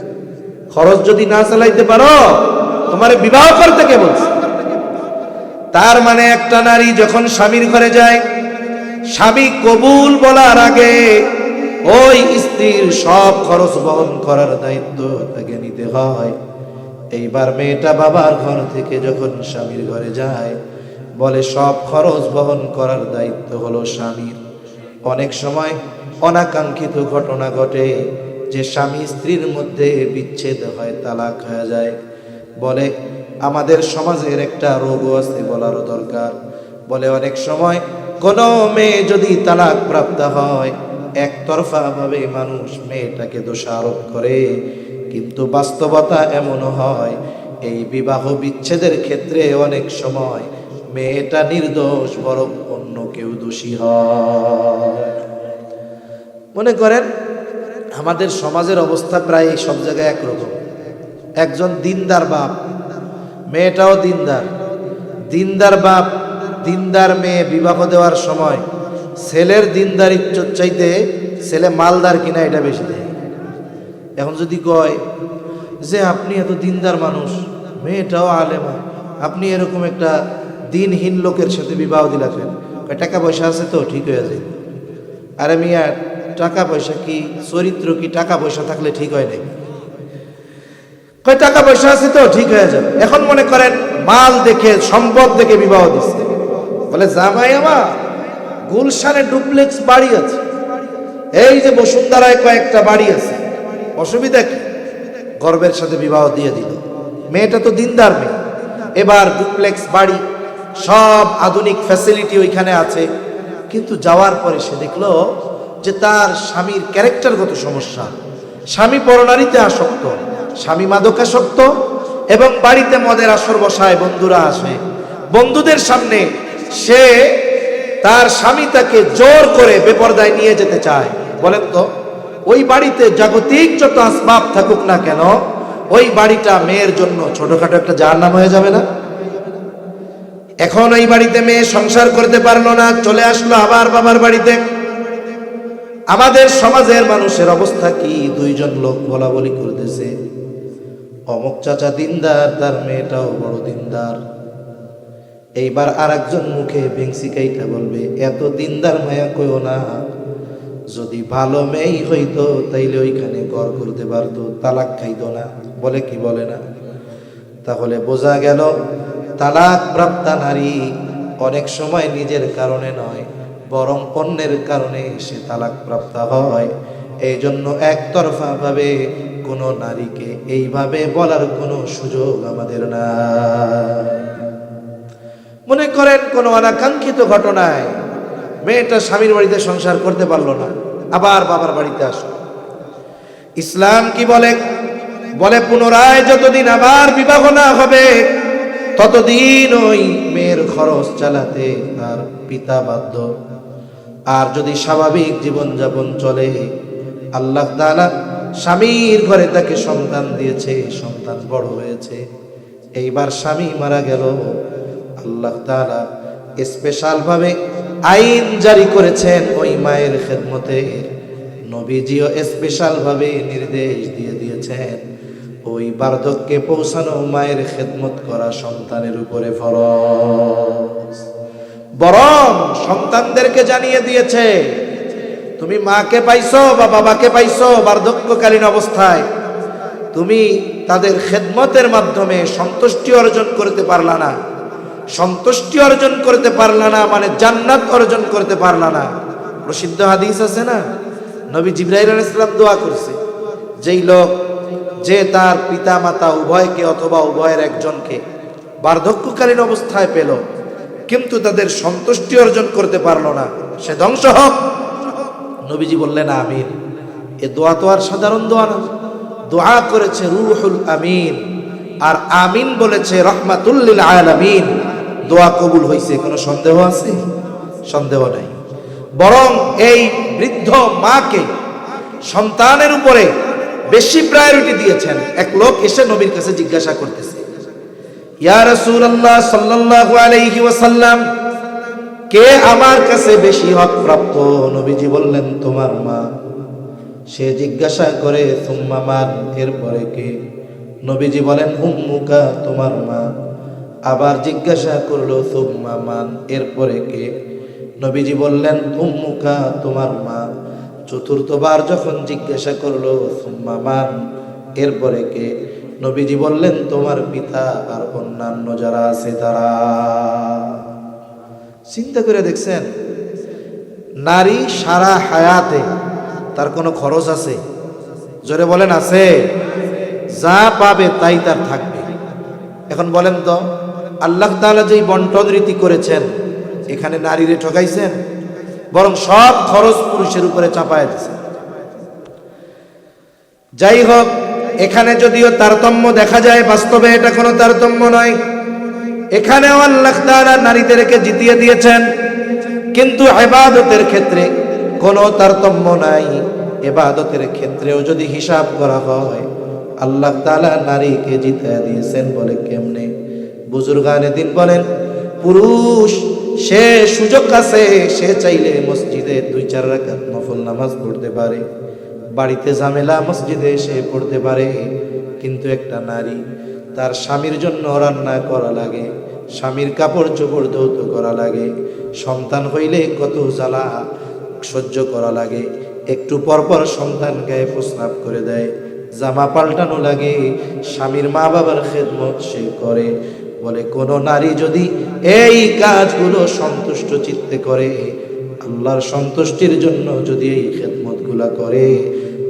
খরচ যদি না চালাইতে পারো তোমারে বিবাহ করতে কে বলছে? তার মানে একটা নারী যখন স্বামীর ঘরে যায়, স্বামী কবুল বলার আগে ওই স্ত্রীর সব খরচ বহন করার দায়িত্ব তাকে নিতে হয়। এইবার মেয়েটা বাবার ঘর থেকে যখন স্বামীর ঘরে যায়, বলে সব খরচ বহন করার দায়িত্ব হলো স্বামীর। অনেক সময় অনাকাঙ্ক্ষিত ঘটনা ঘটে যে স্বামী স্ত্রীর মধ্যে বিচ্ছেদ হয়, তালাক হয়ে যায়। বলে আমাদের সমাজের একটা রোগও আছে, বলারও দরকার। বলে অনেক সময় কোনো মেয়ে যদি তালাক প্রাপ্ত হয়, একতরফা ভাবে মানুষ মেয়েটাকে দোষারোপ করে, কিন্তু বাস্তবতা এমনও হয় এই বিবাহ বিচ্ছেদের ক্ষেত্রে অনেক সময় মেয়েটা নির্দোষ, বরং অন্য কেউ দোষী হয়। মনে করেন আমাদের সমাজের অবস্থা প্রায় সব জায়গায় একরকম। একজন দিনদার বাপ, মেয়েটাও দিনদার, দিনদার বাপ দিনদার মেয়ে বিবাহ দেওয়ার সময় ছেলের দিনদারিত্ব চাইতে ছেলে মালদার কিনা এটা বেশি দেয়। এখন যদি কয় যে আপনি এত দিনদার মানুষ, মেয়েটাও আলেমা, আপনি এরকম একটা দিনহীন লোকের সাথে বিবাহ দিলাছেন, টাকা পয়সা আছে তো ঠিক হয়ে যায়। আরে মিয়া টাকা পয়সা কি, চরিত্র কি টাকা পয়সা থাকলে ঠিক হয় নাই? কয় টাকা পয়সা আছে তো ঠিক হয়ে যাবে। এখন মনে করেন মাল দেখে সম্পদ দেখে বিবাহ দিচ্ছে, বলে জামাই আমার গুলশানে ডুপ্লেক্স বাড়ি আছে, এই যে বসুন্ধরায় কয়েকটা বাড়ি আছে, অসুবিধা কি? গর্বের সাথে বিবাহ দিয়ে দিল। মেয়েটা তো দিনদার মেয়ে, এবার ডুপ্লেক্স বাড়ি, সব আধুনিক ফ্যাসিলিটি ওইখানে আছে। কিন্তু যাওয়ার পরে সে দেখলো যে তার স্বামীর ক্যারেক্টারগত সমস্যা, স্বামী পরনারীতে আসক্ত, স্বামী মাদকাসক্ত, এবং বাড়িতে মদের আসর বসায়, বন্ধুরা আসে, বন্ধুদের সামনে সে তার স্বামী তাকে জোর করে বেপরদায় নিয়ে যেতে চায়। বলেন তো ওই বাড়িতে জাগতিক যত আসবাব থাকুক না কেন, ওই বাড়িটা মেয়ের জন্য ছোটখাটো একটা জাহান্নাম হয়ে যাবে না? এখন এই বাড়িতে মেয়ে সংসার করতে পারলো না, চলে আসলো আবার বাবার বাড়িতে। আমাদের সমাজের মানুষের অবস্থা কি? দুইজন লোক বলা বলি করতেছে, অমুক চাচা দিনদার, তার মেয়েটাও বড় দিনদার। এইবার আর একজন মুখে ভেংসি কাইটা বলবে, এত দিনদার মায়া কইও না, যদি ভালো মেয়েই হইতো তাইলে ওইখানে ঘর করতে পারতো, তালাক খাইতো না। বলে কি বলে না? তাহলে বোঝা গেল তালাক প্রাপ্তা নারী অনেক সময় নিজের কারণে নয়, বরং অন্যের কারণে সে তালাক প্রাপ্ত হয়। এই জন্য একতরফা ভাবে কোনো নারীকে এইভাবে বলার কোনো সুযোগ আমাদের না। মনে করেন কোনো অনাকাঙ্ক্ষিত ঘটনায় মেয়েটা স্বামীর বাড়িতে সংসার করতে পারলো না, আবার বাবার বাড়িতে আসলো। ইসলাম কি বলে? বলে পুনরায় যতদিন আবার বিবাহ না হবে ততদিন ওই মেয়ের খরচ চালাতে তার পিতা বাধ্য। আর যদি স্বাভাবিক জীবনযাপন চলে, আল্লাহ তাআলা স্বামীর ঘরে তাকে সন্তান দিয়েছে, সন্তান বড় হয়েছে, এইবার স্বামী মারা গেল, আল্লাহ তাআলা স্পেশাল ভাবে আইন জারি করেছেন ওই মায়ের খেদমতে। নবীজিও স্পেশাল ভাবে নির্দেশ দিয়ে দিয়েছেন, ওই বার্ধক্যে পৌঁছানো মায়ের খেদমত করা সন্তানের উপরে ফরজ। বরং সন্তানদেরকে জানিয়ে দিয়েছে, তুমি মাকে পাইছো বা বাবাকে পাইছো বার্ধক্যকালীন অবস্থায়, তুমি তাদের খেদমতের মাধ্যমে সন্তুষ্টি অর্জন করতে পারলা না। সন্তুষ্টি অর্জন করতে পারলা না মানে জান্নাত অর্জন করতে পারলা না। প্রসিদ্ধ হাদিস আছে না, নবী জিবরাইল আলাইহিস সালাম দোয়া করছে, যেই লোক যে তার পিতা মাতা উভয়কে অথবা উভয়ের একজনকে বার্ধক্যকালীন অবস্থায় পেল কিন্তু তাদের সন্তুষ্টি অর্জন করতে পারলো না, সে ধ্বংস হোক। নবীজি বললেন আমিন। এ দোয়া তো আর সাধারণ দোয়া না, দোয়া করেছে রূহুল আমিন, আর আমিন বলেছে রহমাতুল লিল আলামিন। দোয়া কবুল হয়েছে, কোনো সন্দেহ আছে? সন্দেহ নাই। বরং এই বৃদ্ধ মাকে সন্তানের উপরে বেশি প্রায়োরিটি দিয়েছেন। এক লোক এসে নবীর কাছে জিজ্ঞাসা করতেছে, ইয়া রাসূলুল্লাহ সাল্লাল্লাহু আলাইহি ওয়াসাল্লাম, কে আমার কাছে বেশি হক প্রাপ্ত? নবীজি বললেন তোমার মা। সে জিজ্ঞাসা করে সুম্মা মান, এরপরে কে? নবীজি বলেন উম্মুকা, তোমার মা। আবার জিজ্ঞাসা করলো সুম্মা মান, এরপরে কে? নবীজি বললেন উম্মুকা, তোমার মা। চতুর্থবার যখন জিজ্ঞাসা করলো সুম্মা মান, এরপরে কে? নবীজি বললেন তোমার পিতা আর অন্যান্য যারা আছে তারা। চিন্তা করে দেখছেন, নারী সারা হায়াতে তার কোনো খরচ আছে? জোরে বলেন আছে? যা পাবে তাই তার থাকবে। এখন বলেন তো, আল্লাহ তাআলা যেই বন্টন রীতি করেছেন, এখানে নারীরে ঠকাইছেন? বরং সব খরচ পুরুষের উপরে চাপায় দিয়েছেন। যাই হোক, এখানে যদিও তারতম্য দেখা যায়, বাস্তবে এটা কোনো তারতম্য নয়। এখানেও আল্লাহ তাআলা নারীদেরকে জিতিয়ে দিয়েছেন, কিন্তু ইবাদতের ক্ষেত্রে কোনো তারতম্য নাই। ইবাদতের ক্ষেত্রেও যদি হিসাব করা হয়, আল্লাহ তাআলা নারীকে জিতিয়ে দিয়েছেন। বলে কেমনে? বুজুর্গানে দিন বলেন, পুরুষ সে সুযোগ আছে, সে চাইলে মসজিদে 2-4 রাকাত নফল নামাজ পড়তে পারে, বাড়িতে ঝামেলা মসজিদে এসে পড়তে পারে। কিন্তু একটা নারী, তার স্বামীর জন্য রান্না করা লাগে, স্বামীর কাপড় চোপড় ধৌত করা লাগে, সন্তান হইলে কত জ্বালা সহ্য করা লাগে, একটু পরপর সন্তান গায়ে প্রস্রাব করে দেয়, জামা পাল্টানো লাগে, স্বামীর মা বাবার খেদমত সে করে। বলে কোন নারী যদি এই কাজগুলো সন্তুষ্ট চিত্তে করে, আল্লাহর সন্তুষ্টির জন্য যদি এই খেদমতগুলা করে,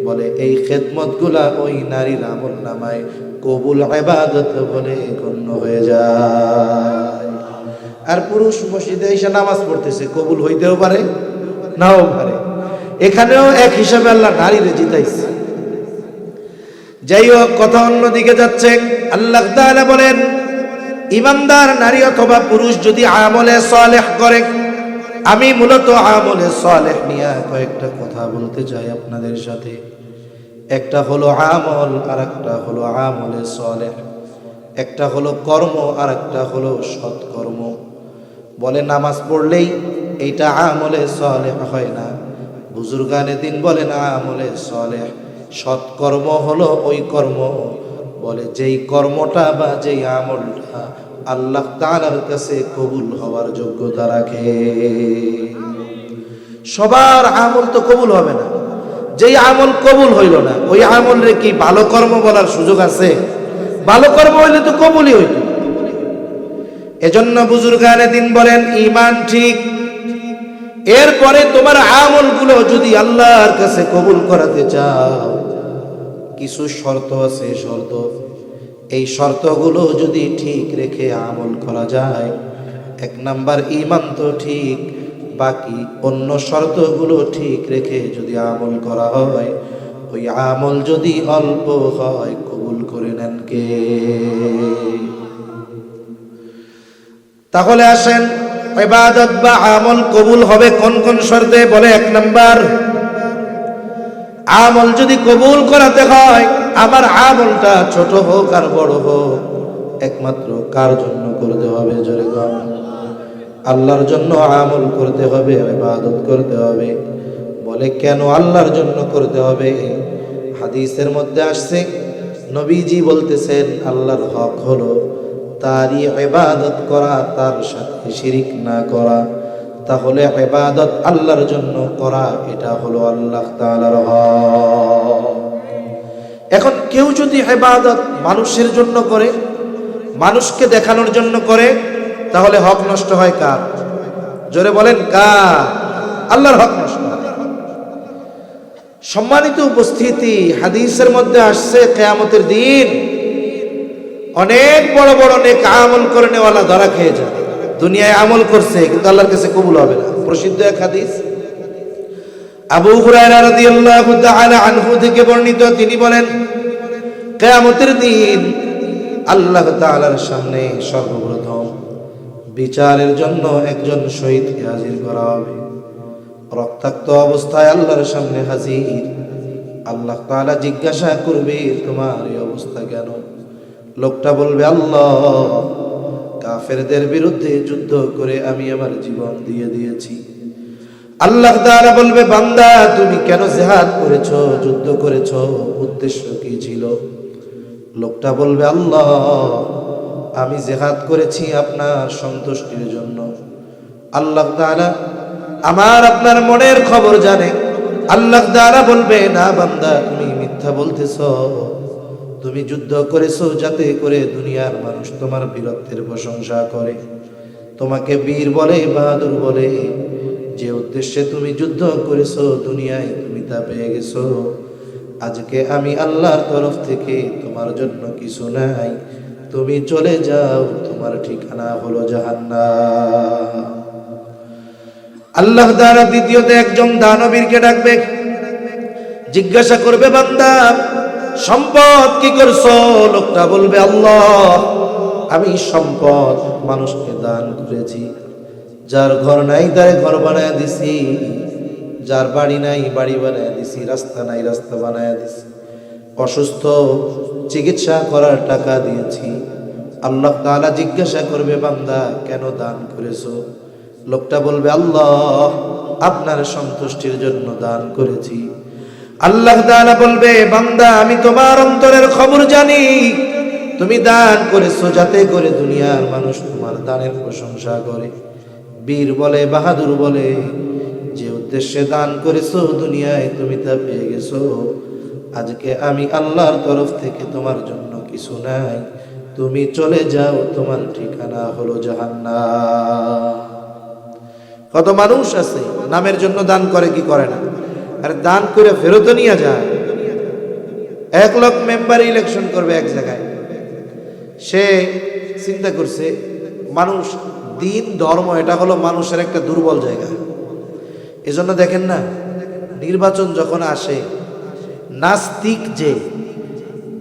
বলে এই খেদমতগুলা ওই নারীর আমল নামায় কবুল ইবাদত বলে গণ্য হয়ে যায়। আর পুরুষ মসজিদে এসে নামাজ পড়তেছে, কবুল হইতেও পারে নাও পারে। এখানেও এক হিসাবে আল্লাহ নারীরে জিতাইছে। যাই হোক, কথা অন্যদিকে যাচ্ছে। আল্লাহ তাআলা বলেন, ইমানদার নারী অথবা পুরুষ যদি আমলে সালেহ করে, আমি মূলত আমলে সালেহ নিয়ে কয়েকটা কথা বলতে চাই আপনাদের সাথে। একটা হলো আমল, আর একটা হলো আমলে সালেহ। একটা হলো কর্ম, আর একটা হলো সৎকর্ম। বলে নামাজ পড়লেই এইটা আমলে সালেহ হয় না। বুজুর্গানে দিন বলেন আমলে সালেহ সৎকর্ম হলো ওই কর্ম, বলে যেই কর্মটা বা যেই আমলটা আল্লাহ তাআলার কাছে কবুল হওয়ার যোগ্যতা রাখে। সবার আমল তো কবুল হবে না, যেই আমল কবুল হইল না ওই আমল রে কি ভালো কর্ম বলার সুযোগ আছে? ভালো কর্ম হইলে তো কবুলই হইল। এজন্য বুজুর্গানে দিন বলেন ঈমান ঠিক, এরপরে তোমার আমলগুলো যদি আল্লাহর কাছে কবুল করাতে চাও কিছু শর্ত আছে। এই শর্তগুলো যদি ঠিক রেখে আমল করা যায়, 1 নাম্বার ঈমান তো ঠিক, বাকি অন্য শর্তগুলো ঠিক রেখে যদি আমল করা হয়, ওই আমল যদি অল্প হয় কবুল করে নেন কে? তাহলে আসেন ইবাদত বা আমল কবুল হবে কোন কোন শর্তে? বলে 1 নাম্বার, আমল যদি কবুল করাতে হয়, আমার আমলটা ছোট হোক আর বড় হোক, একমাত্র কার জন্য করতে হবে? জোরে বল। আল্লাহর জন্য আমল করতে হবে, ইবাদত করতে হবে। বলে কেন আল্লাহর জন্য করতে হবে? হাদিসের মধ্যে আসছে, নবীজি বলতেছেন আল্লাহর হক হলো তারই ইবাদত করা, তার সাথে শিরিক না করা। তাহলে ইবাদত আল্লাহর জন্য করা, এটা হলো আল্লাহ তাআলার হক। এখন কেউ যদি ইবাদত মানুষের জন্য করে, মানুষকে দেখানোর জন্য করে, তাহলে হক নষ্ট হয় কার? জোরে বলেন কার? আল্লাহর হক নষ্ট হয়। সম্মানিত উপস্থিতি, হাদিসের মধ্যে আসছে কিয়ামতের দিন অনেক বড় বড় নেক আমল করে নেওয়ালা ধরা খেয়ে যাবে। দুনিয়ায় আমল করছে কিন্তু আল্লাহর কাছে কবুল হবে না। প্রসিদ্ধ এক হাদিস, আবু হুরায়রা রাদিয়াল্লাহু তাআলা আনহু থেকে বর্ণিত, তিনি বলেন কিয়ামতের দিন আল্লাহ তাআলার সামনে সর্বপ্রথম বিচারের জন্য একজন শহীদকে হাজির করা হবে। রক্তাক্ত অবস্থায় আল্লাহর সামনে হাজির। আল্লাহ তাআলা জিজ্ঞাসা করবে, তোমার এই অবস্থা কেন? লোকটা বলবে, আল্লাহ, কাফেরদের বিরুদ্ধে যুদ্ধ করে আমি আমার জীবন দিয়ে দিয়েছি। আল্লাহ তাআলা বলবে, বান্দা তুমি কেন জিহাদ করেছো, যুদ্ধ করেছো, উদ্দেশ্য কি ছিল? লোকটা বলবে, আল্লাহ, আমি জিহাদ করেছি আপনার সন্তুষ্টির জন্য। আল্লাহ তাআলা আমার আপনার মনের খবর জানে। আল্লাহ তাআলা বলবে, না বান্দা, তুমি মিথ্যা বলতেছো। তুমি যুদ্ধ করেছো যাতে করে দুনিয়ার মানুষ তোমার বীরত্বের প্রশংসা করে, তোমাকে বীর বলে, বাহাদুর বলে। যে উদ্দেশ্যে তুমি যুদ্ধ করেছো দুনিয়ায় তুমি তা পেয়ে গেছো। আজকে আমি আল্লাহর তরফ থেকে তোমার জন্য কিছু নাই, তুমি চলে যাও, তোমার ঠিকানা হলো জাহান্নাম। আল্লাহ তাআলা দ্বিতীয়তে একজন দানবীরকে ডাকবে, জিজ্ঞাসা করবে, বান্দা সম্পদ কি করছো? লোকটা বলবে, আল্লাহ, আমি সম্পদ মানুষকে দান করেছি। যার ঘর নাই তারে ঘর বানায় দিছি, যার বাড়ি নাই বাড়ি বানায় দিছি, রাস্তা নাই রাস্তা বানায় দিছি, অসুস্থ চিকিৎসা করার টাকা দিয়েছি। আল্লাহ তাআলা জিজ্ঞাসা করবে, বান্দা কেন দান করেছো? লোকটা বলবে, আল্লাহ, আপনার সন্তুষ্টির জন্য দান করেছি। আল্লাহ তাআলা বলবে, বান্দা আমি তোমার অন্তরের খবর জানি। তুমি দান করেছো যাতে করে দুনিয়ার মানুষ তোমার দানের প্রশংসা করে, বীর বলে, বাহাদুর বলে। যে উদ্দেশ্যে দান করেছো দুনিয়ায় তুমি তা পেয়ে গেছো। আজকে আমি আল্লাহর তরফ থেকে তোমার জন্য কিছু নাই, তুমি চলে যাও, তোমার ঠিকানা হলো জাহান্নাম। কত মানুষ আছে নামের জন্য দান করে, কি করে না? আর দান করে ফেরত নিয়ে যায়। 1 লাখ মেম্বার ইলেকশন করবে এক জায়গায়, সে চিন্তা করছে মানুষ, দিন ধর্ম এটা হলো মানুষের একটা দুর্বল জায়গা। এজন্য দেখেন না, নির্বাচন যখন আসে, নাস্তিক যে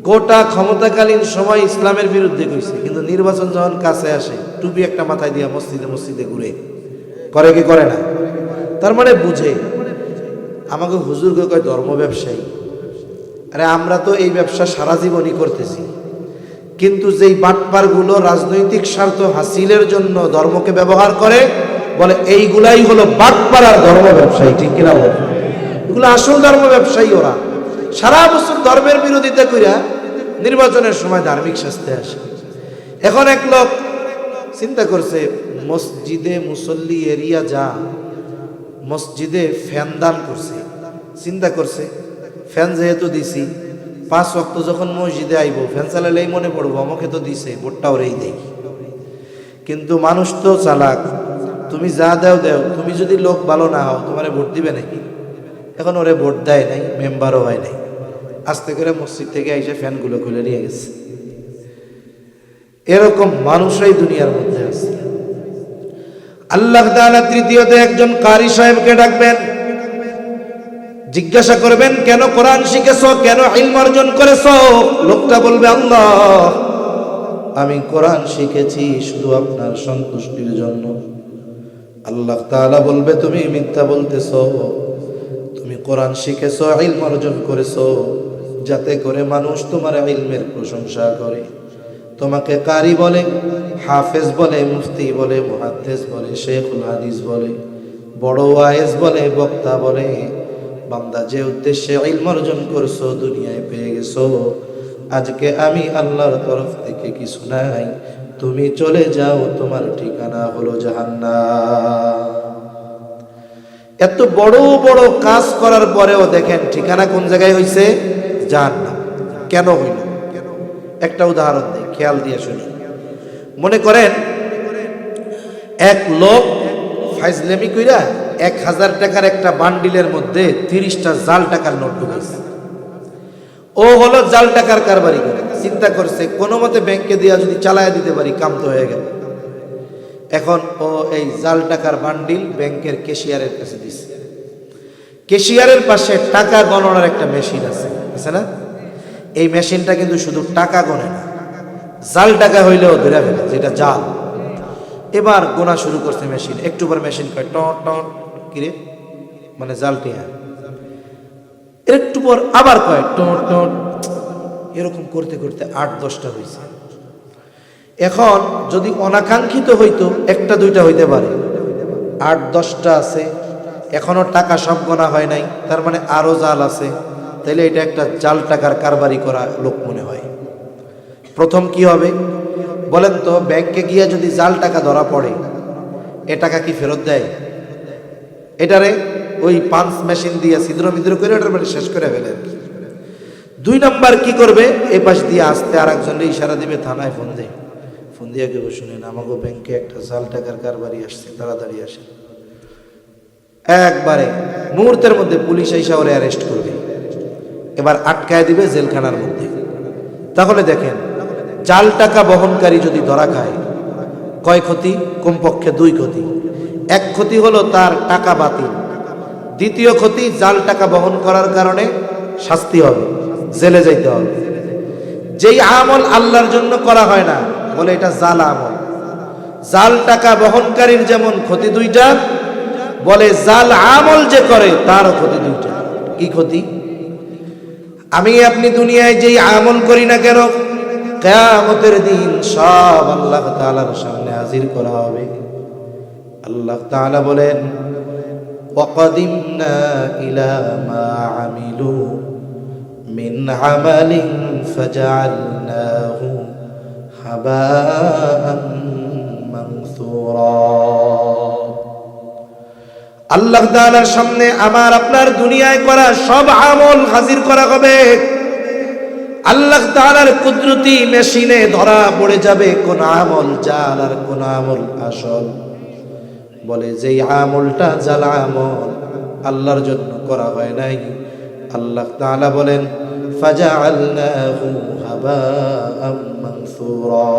গোটা ক্ষমতাকালীন সময় ইসলামের বিরুদ্ধে কইছে, কিন্তু নির্বাচন যখন কাছে আসে টুপি একটা মাথায় দিয়া মসজিদে মসজিদে ঘুরে, করে কি করে না? তার মানে বুঝে আমাকে হুজুরকে কয় ধর্ম ব্যবসায়ী। আরে আমরা তো এই ব্যবসা সারা জীবনই করতেছি, কিন্তু যেই বাটপারগুলো রাজনৈতিক স্বার্থ হাসিলের জন্য ধর্মকে ব্যবহার করে, বলে এইগুলাই হলো বাটপার আর ধর্ম ব্যবসায়ী। ঠিক কিনা বল? এগুলো আসল ধর্ম ব্যবসায়ী। ওরা সারা বছর ধর্মের বিরোধিতা কইরা নির্বাচনের সময় ধার্মিক শাস্তি আসে। এখন এক লোক চিন্তা করছে, মসজিদে মুসল্লি এরিয়া যা, মসজিদে ফ্যান দান করছে। চিন্তা করছে, ফ্যান যেহেতু দিছি, 5 ওয়াক্ত যখন মসজিদে আইব, ফ্যান চালালেই মনে পড়বো আমাকে তো দিছে, ভোটটা ওরেই দেই। কিন্তু মানুষ তো চালাক, তুমি যা দাও দেও, তুমি যদি লোক ভালো না হও তোমারে ভোট দিবে নাকি? এখন ওরে ভোট দেয় নাই, মেম্বারও হয় নাই, আস্তে করে মসজিদ থেকে এসে ফ্যানগুলো খুলে নিয়ে গেছে। এরকম মানুষরাই দুনিয়ার মধ্যে আছে। আল্লাহ তাআলা তৃতীয়তে একজন কারি সাহেবকে ডাকবেন, জিজ্ঞাসা করবেন, কেন কোরআন শিখেছো, কেন ইলম অর্জন করেছো? লোকটা বলবে, আল্লাহ, আমি কোরআন শিখেছি শুধু আপনার সন্তুষ্টির জন্য। আল্লাহ তাআলা বলবে, তুমি মিথ্যা বলতেছো, তুমি কোরআন শিখেছো, ইলম অর্জন করেছো যাতে করে মানুষ তোমার ইলমের প্রশংসা করে, তোমাকে কারি বলে, হাফেজ বলে, মুফতি বলে, মুহাদ্দিস বলে, শেখুল হাদিস বলে, বড় ওয়াইজ বলে, বক্তা বলে। বান্দা, যে উদ্দেশ্যে ইলম অর্জন করছো দুনিয়ায় পেয়ে গেছো, আজকে আমি আল্লাহর তরফ থেকে কিছু নাই, তুমি চলে যাও, তোমার ঠিকানা হলো জাহান্নাম। এত বড় বড় কাজ করার পরেও দেখেন ঠিকানা কোন জায়গায় হইছে? জাহান্নাম। কেন হইল? একটা উদাহরণ দেই, খেয়াল দিয়ে শুনি। মনে করেন এক লোক ফাইজলামি কইরা 1000 টাকার একটা বান্ডিলের মধ্যে 30টা জাল টাকার নোট ঢুকাইছে। ও হলো জাল টাকার কারবারি করে। চিন্তা করছে কোনো মতে ব্যাংকে দিয়া যদি চালায় দিতে পারি কাম তো হয়ে গেল। এখন ও এই জাল টাকার বান্ডিল ব্যাংকের ক্যাশিয়ারের কাছে দিছে। ক্যাশিয়ারের পাশে টাকা গণনার একটা মেশিন আছে না? এই মেশিনটা কিন্তু শুধু টাকা গণে না, জাল টাকা হইলেও ধরে ফেলে, যেটা জাল। এবার গোনা শুরু করছে মেশিন। একটু পর মেশিন কয় টট টট, কিরে মানে জালটি, হ্যাঁ। একটু পর আবার কয় টট টট, এরকম করতে করতে 8-10টা হয়েছে। এখন যদি অনাকাঙ্ক্ষিত হইতো 1-2টা হইতে পারে, 8-10টা আছে, এখনো টাকা সব গোনা হয় নাই, তার মানে আরো জাল আছে। তাইলে এটা একটা জাল টাকার কারবারি করা লোক মনে হয়। প্রথম কি হবে বলেন তো? ব্যাংকে গিয়া যদি জাল টাকা ধরা পড়ে, এ টাকা কি ফেরত দেয়? এটারে ওই পাঞ্চ মেশিন দিয়ে ছিদ্র মিদ্র করে ওটার মানে শেষ করে ফেলে। 2 নাম্বার কি করবে? এ পাশ দিয়ে আসতে আর একজনের ইশারা দিবে, থানায় ফোন দেয়, ফোন দিয়ে কেউ শুনেন আমাকে ব্যাংকে একটা জাল টাকার কারবারি আসছে, তাড়াতাড়ি আসে। একবারে মুহূর্তের মধ্যে পুলিশ এসে ওরে অ্যারেস্ট করবে, এবার আটকায় দিবে জেলখানার মধ্যে। তাহলে দেখেন, জাল টাকা বহনকারী যদি ধরা খায়, কয় ক্ষতি? কমপক্ষে 2 ক্ষতি। এক ক্ষতি হলো তার টাকা বাতিল, দ্বিতীয় ক্ষতি জাল টাকা বহন করার কারণে শাস্তি হবে, জেলে যাইতে হবে। যেই আমল আল্লাহর জন্য করা হয় না বলে এটা জাল আমল। জাল টাকা বহনকারীর যেমন ক্ষতি 2টা, বলে জাল আমল যে করে তারও ক্ষতি 2টা। কি ক্ষতি? আমি আপনি দুনিয়ায় যেই আমল করি না কেন, কিয়ামতের দিন সব আল্লাহ তাআলার সামনে হাজির করা হবে। আল্লাহ তাআলা বলেন, ওয়াকাদিমনা ইলা মা আমিলু মিন আমালিন ফাজআলনাহু হাবাআন মানসুরা। আল্লাহ তাআলার সামনে আমার আপনার দুনিয়ায় করা সব আমল হাজির করা হবে। আল্লাহ তাআলার কুদরতি মেশিনে ধরা পড়ে যাবে কোন আমল জাল আর কোন আমল আসল। বলে যেই আমলটা জাল আমল, আল্লাহর জন্য করা হয় নাই, আল্লাহ তাআলা বলেন ফাজআলনাহু হাবাআম মানসুরা।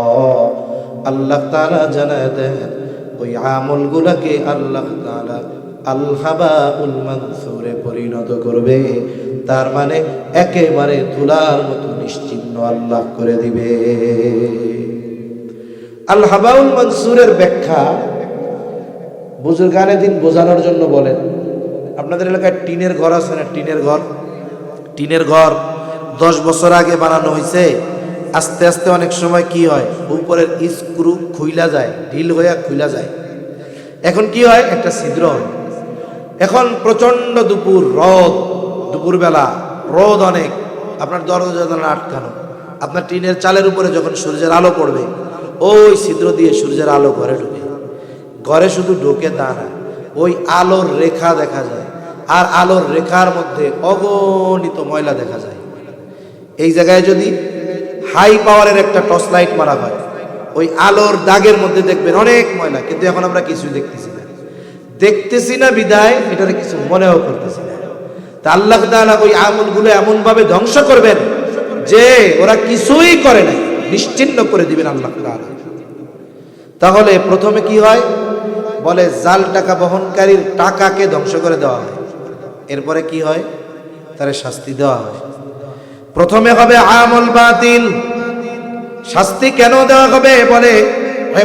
আল্লাহ তাআলা জানায় দেন ওই আমলগুলোকে আল্লাহ তাআলা আল হাবাউল মানসুরে পরিণত করবে। তার মানে একেবারে তুলার মতো নিশ্চিহ্ন আল্লাহ করে দিবে। আল হাবাউল মানসুরের ব্যাখ্যা বুজুর্গানে দিন বোঝানোর জন্য বলেন, আপনাদের এলাকায় টিনের ঘর আছে না? টিনের ঘর 10 বছর আগে বানানো হয়েছে, আস্তে আস্তে অনেক সময় কি হয়, উপরের স্ক্রু খুইলা যায়, ঢিল হইয়া খুইলা যায়। এখন কি হয়, একটা ছিদ্র হয়। এখন প্রচন্ড দুপুরবেলা রোদ অনেক, আপনার দরজা জানালা আটকানো, আপনার টিনের চালের উপরে যখন সূর্যের আলো পড়বে, ওই ছিদ্র দিয়ে সূর্যের আলো ঘরে ঢুকে, ঘরে শুধু ঢোকে তা না, ওই আলোর রেখা দেখা যায়, আর আলোর রেখার মধ্যে অগণিত ময়লা দেখা যায়। এই জায়গায় যদি হাই পাওয়ারের একটা টর্চ লাইট মারা হয়, ওই আলোর দাগের মধ্যে দেখবেন অনেক ময়লা, কিন্তু এখন আমরা কিছুই দেখতেছি না বিদায় এটার কিছু মনেও করতেছি না। তা আল্লাহ তাআলা ওই আমলগুলো এমন ভাবে ধ্বংস করবেন যে ওরা কিছুই করে নাই, নিশ্চিহ্ন করে দিবেন আল্লাহ তাআলা। তাহলে প্রথমে কি হয়, বলে জাল টাকা বহনকারীর টাকাকে ধ্বংস করে দেওয়া হয়। এরপরে কি হয়, তার শাস্তি দেওয়া হয়। প্রথমে হবে আমল বাতিল। শাস্তি কেন দেওয়া হবে, বলে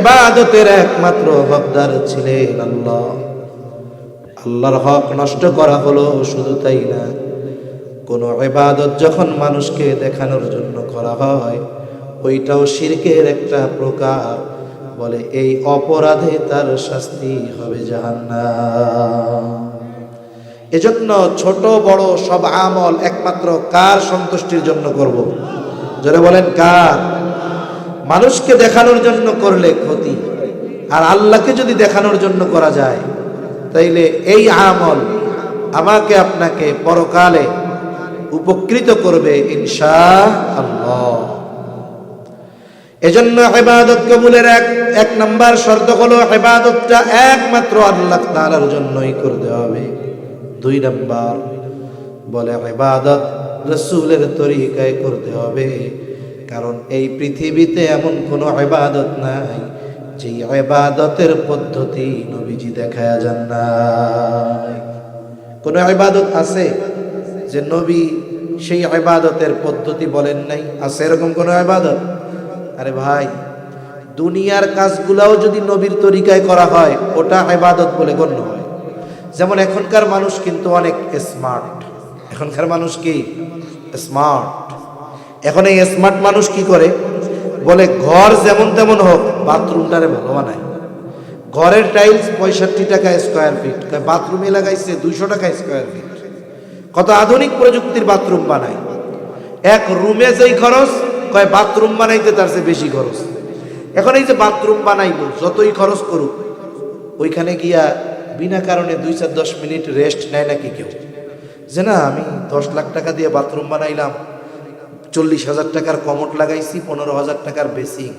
ইবাদতের একমাত্র হকদার ছিলেন আল্লাহ, আল্লাহর হক নষ্ট করা হলো। শুধু তাই না, কোন ইবাদত যখন মানুষকে দেখানোর জন্য করা হয়, ওইটাও শিরকের একটা প্রকার। বলে এই অপরাধে তার শাস্তি হবে জাহান্নাম। এজন্য ছোট বড় সব আমল একমাত্র কার সন্তুষ্টির জন্য করব? যারা বলেন কার? মানুষকে দেখানোর জন্য করলে ক্ষতি, আর আল্লাহকে যদি দেখানোর জন্য করা যায়, তাইলে এই আমল আমাকে আপনাকে পরকালে উপকৃত করবে ইনশাআল্লাহ। এজন্য ইবাদত কবুলের এক নাম্বার শর্ত হলো ইবাদতটা একমাত্র আল্লাহ তাআলার জন্যই করতে হবে। 2 নাম্বার বলে ইবাদত রাসূলের তরিকায় করতে হবে, কারণ এই পৃথিবীতে এমন কোনো ইবাদত নাই যে ইবাদতের পদ্ধতি নবীজি দেখায়া যান নাই। কোন ইবাদত আছে যে নবী সেই ইবাদতের পদ্ধতি বলেন নাই? আছে এরকম কোন ইবাদত? আরে ভাই, দুনিয়ার কাজগুলাও যদি নবীর তরিকায় করা হয়, ওটা ইবাদত বলে গণ্য হয়। যেমন এখনকার মানুষ কিন্তু অনেক স্মার্ট। এখনকার মানুষ কি স্মার্ট? এখন এই স্মার্ট মানুষ কি করে, বলে ঘর যেমন তেমন হোক, বাথরুমটারে ভালো বানায়। ঘরের টাইলস 65 টাকা স্কয়ার ফিট, বাথরুমে লাগাইছে 200 টাকা স্কয়ার ফিট। কত আধুনিক প্রযুক্তির বাথরুম বানায়। এক রুমে যেই খরচ, কয় বাথরুম বানাইতে তার চেয়ে বেশি খরচ। এখন এই যে বাথরুম বানাইলো, যতই খরচ করুক, ওইখানে গিয়া বিনা কারণে 2-10 মিনিট রেস্ট নেয় নাকি কেউ? যে না, আমি 10 লাখ টাকা দিয়ে বাথরুম বানাইলাম, 40,000 টাকার কমোড লাগাইছি, 15,000 টাকার বেসিং,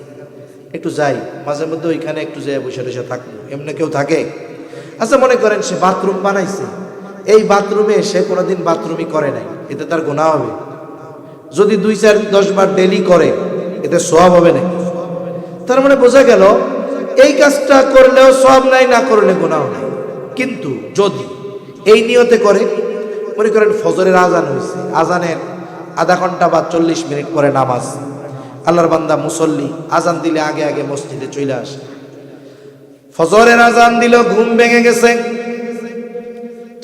একটু যাই মাঝে মধ্যে ওইখানে একটু যাই বসে বসে থাকবো, এমনি কেউ থাকে? আচ্ছা, মনে করেন সে বাথরুম বানাইছে, এই বাথরুমে সে কোনোদিন বাথরুমই করে নাই, এতে তার গুনাহ হবে? যদি 2-4-10 বার ডেলি করে, এতে সওয়াব হবে নাকি? তার মানে বোঝা গেল এই কাজটা করলেও সওয়াব নাই, না করলে গুনাহ নাই। কিন্তু যদি এই নিয়তে করে, মনে করেন ফজরের আজান হয়েছে, আজানের আধা ঘন্টা বা 40 মিনিট পরে নামাজ, আল্লাহর বান্দা মুসল্লি আজান দিলে আগে আগে মসজিদে চলে আসে। ফজরের আজান দিল, ঘুম ভেঙে গেছে,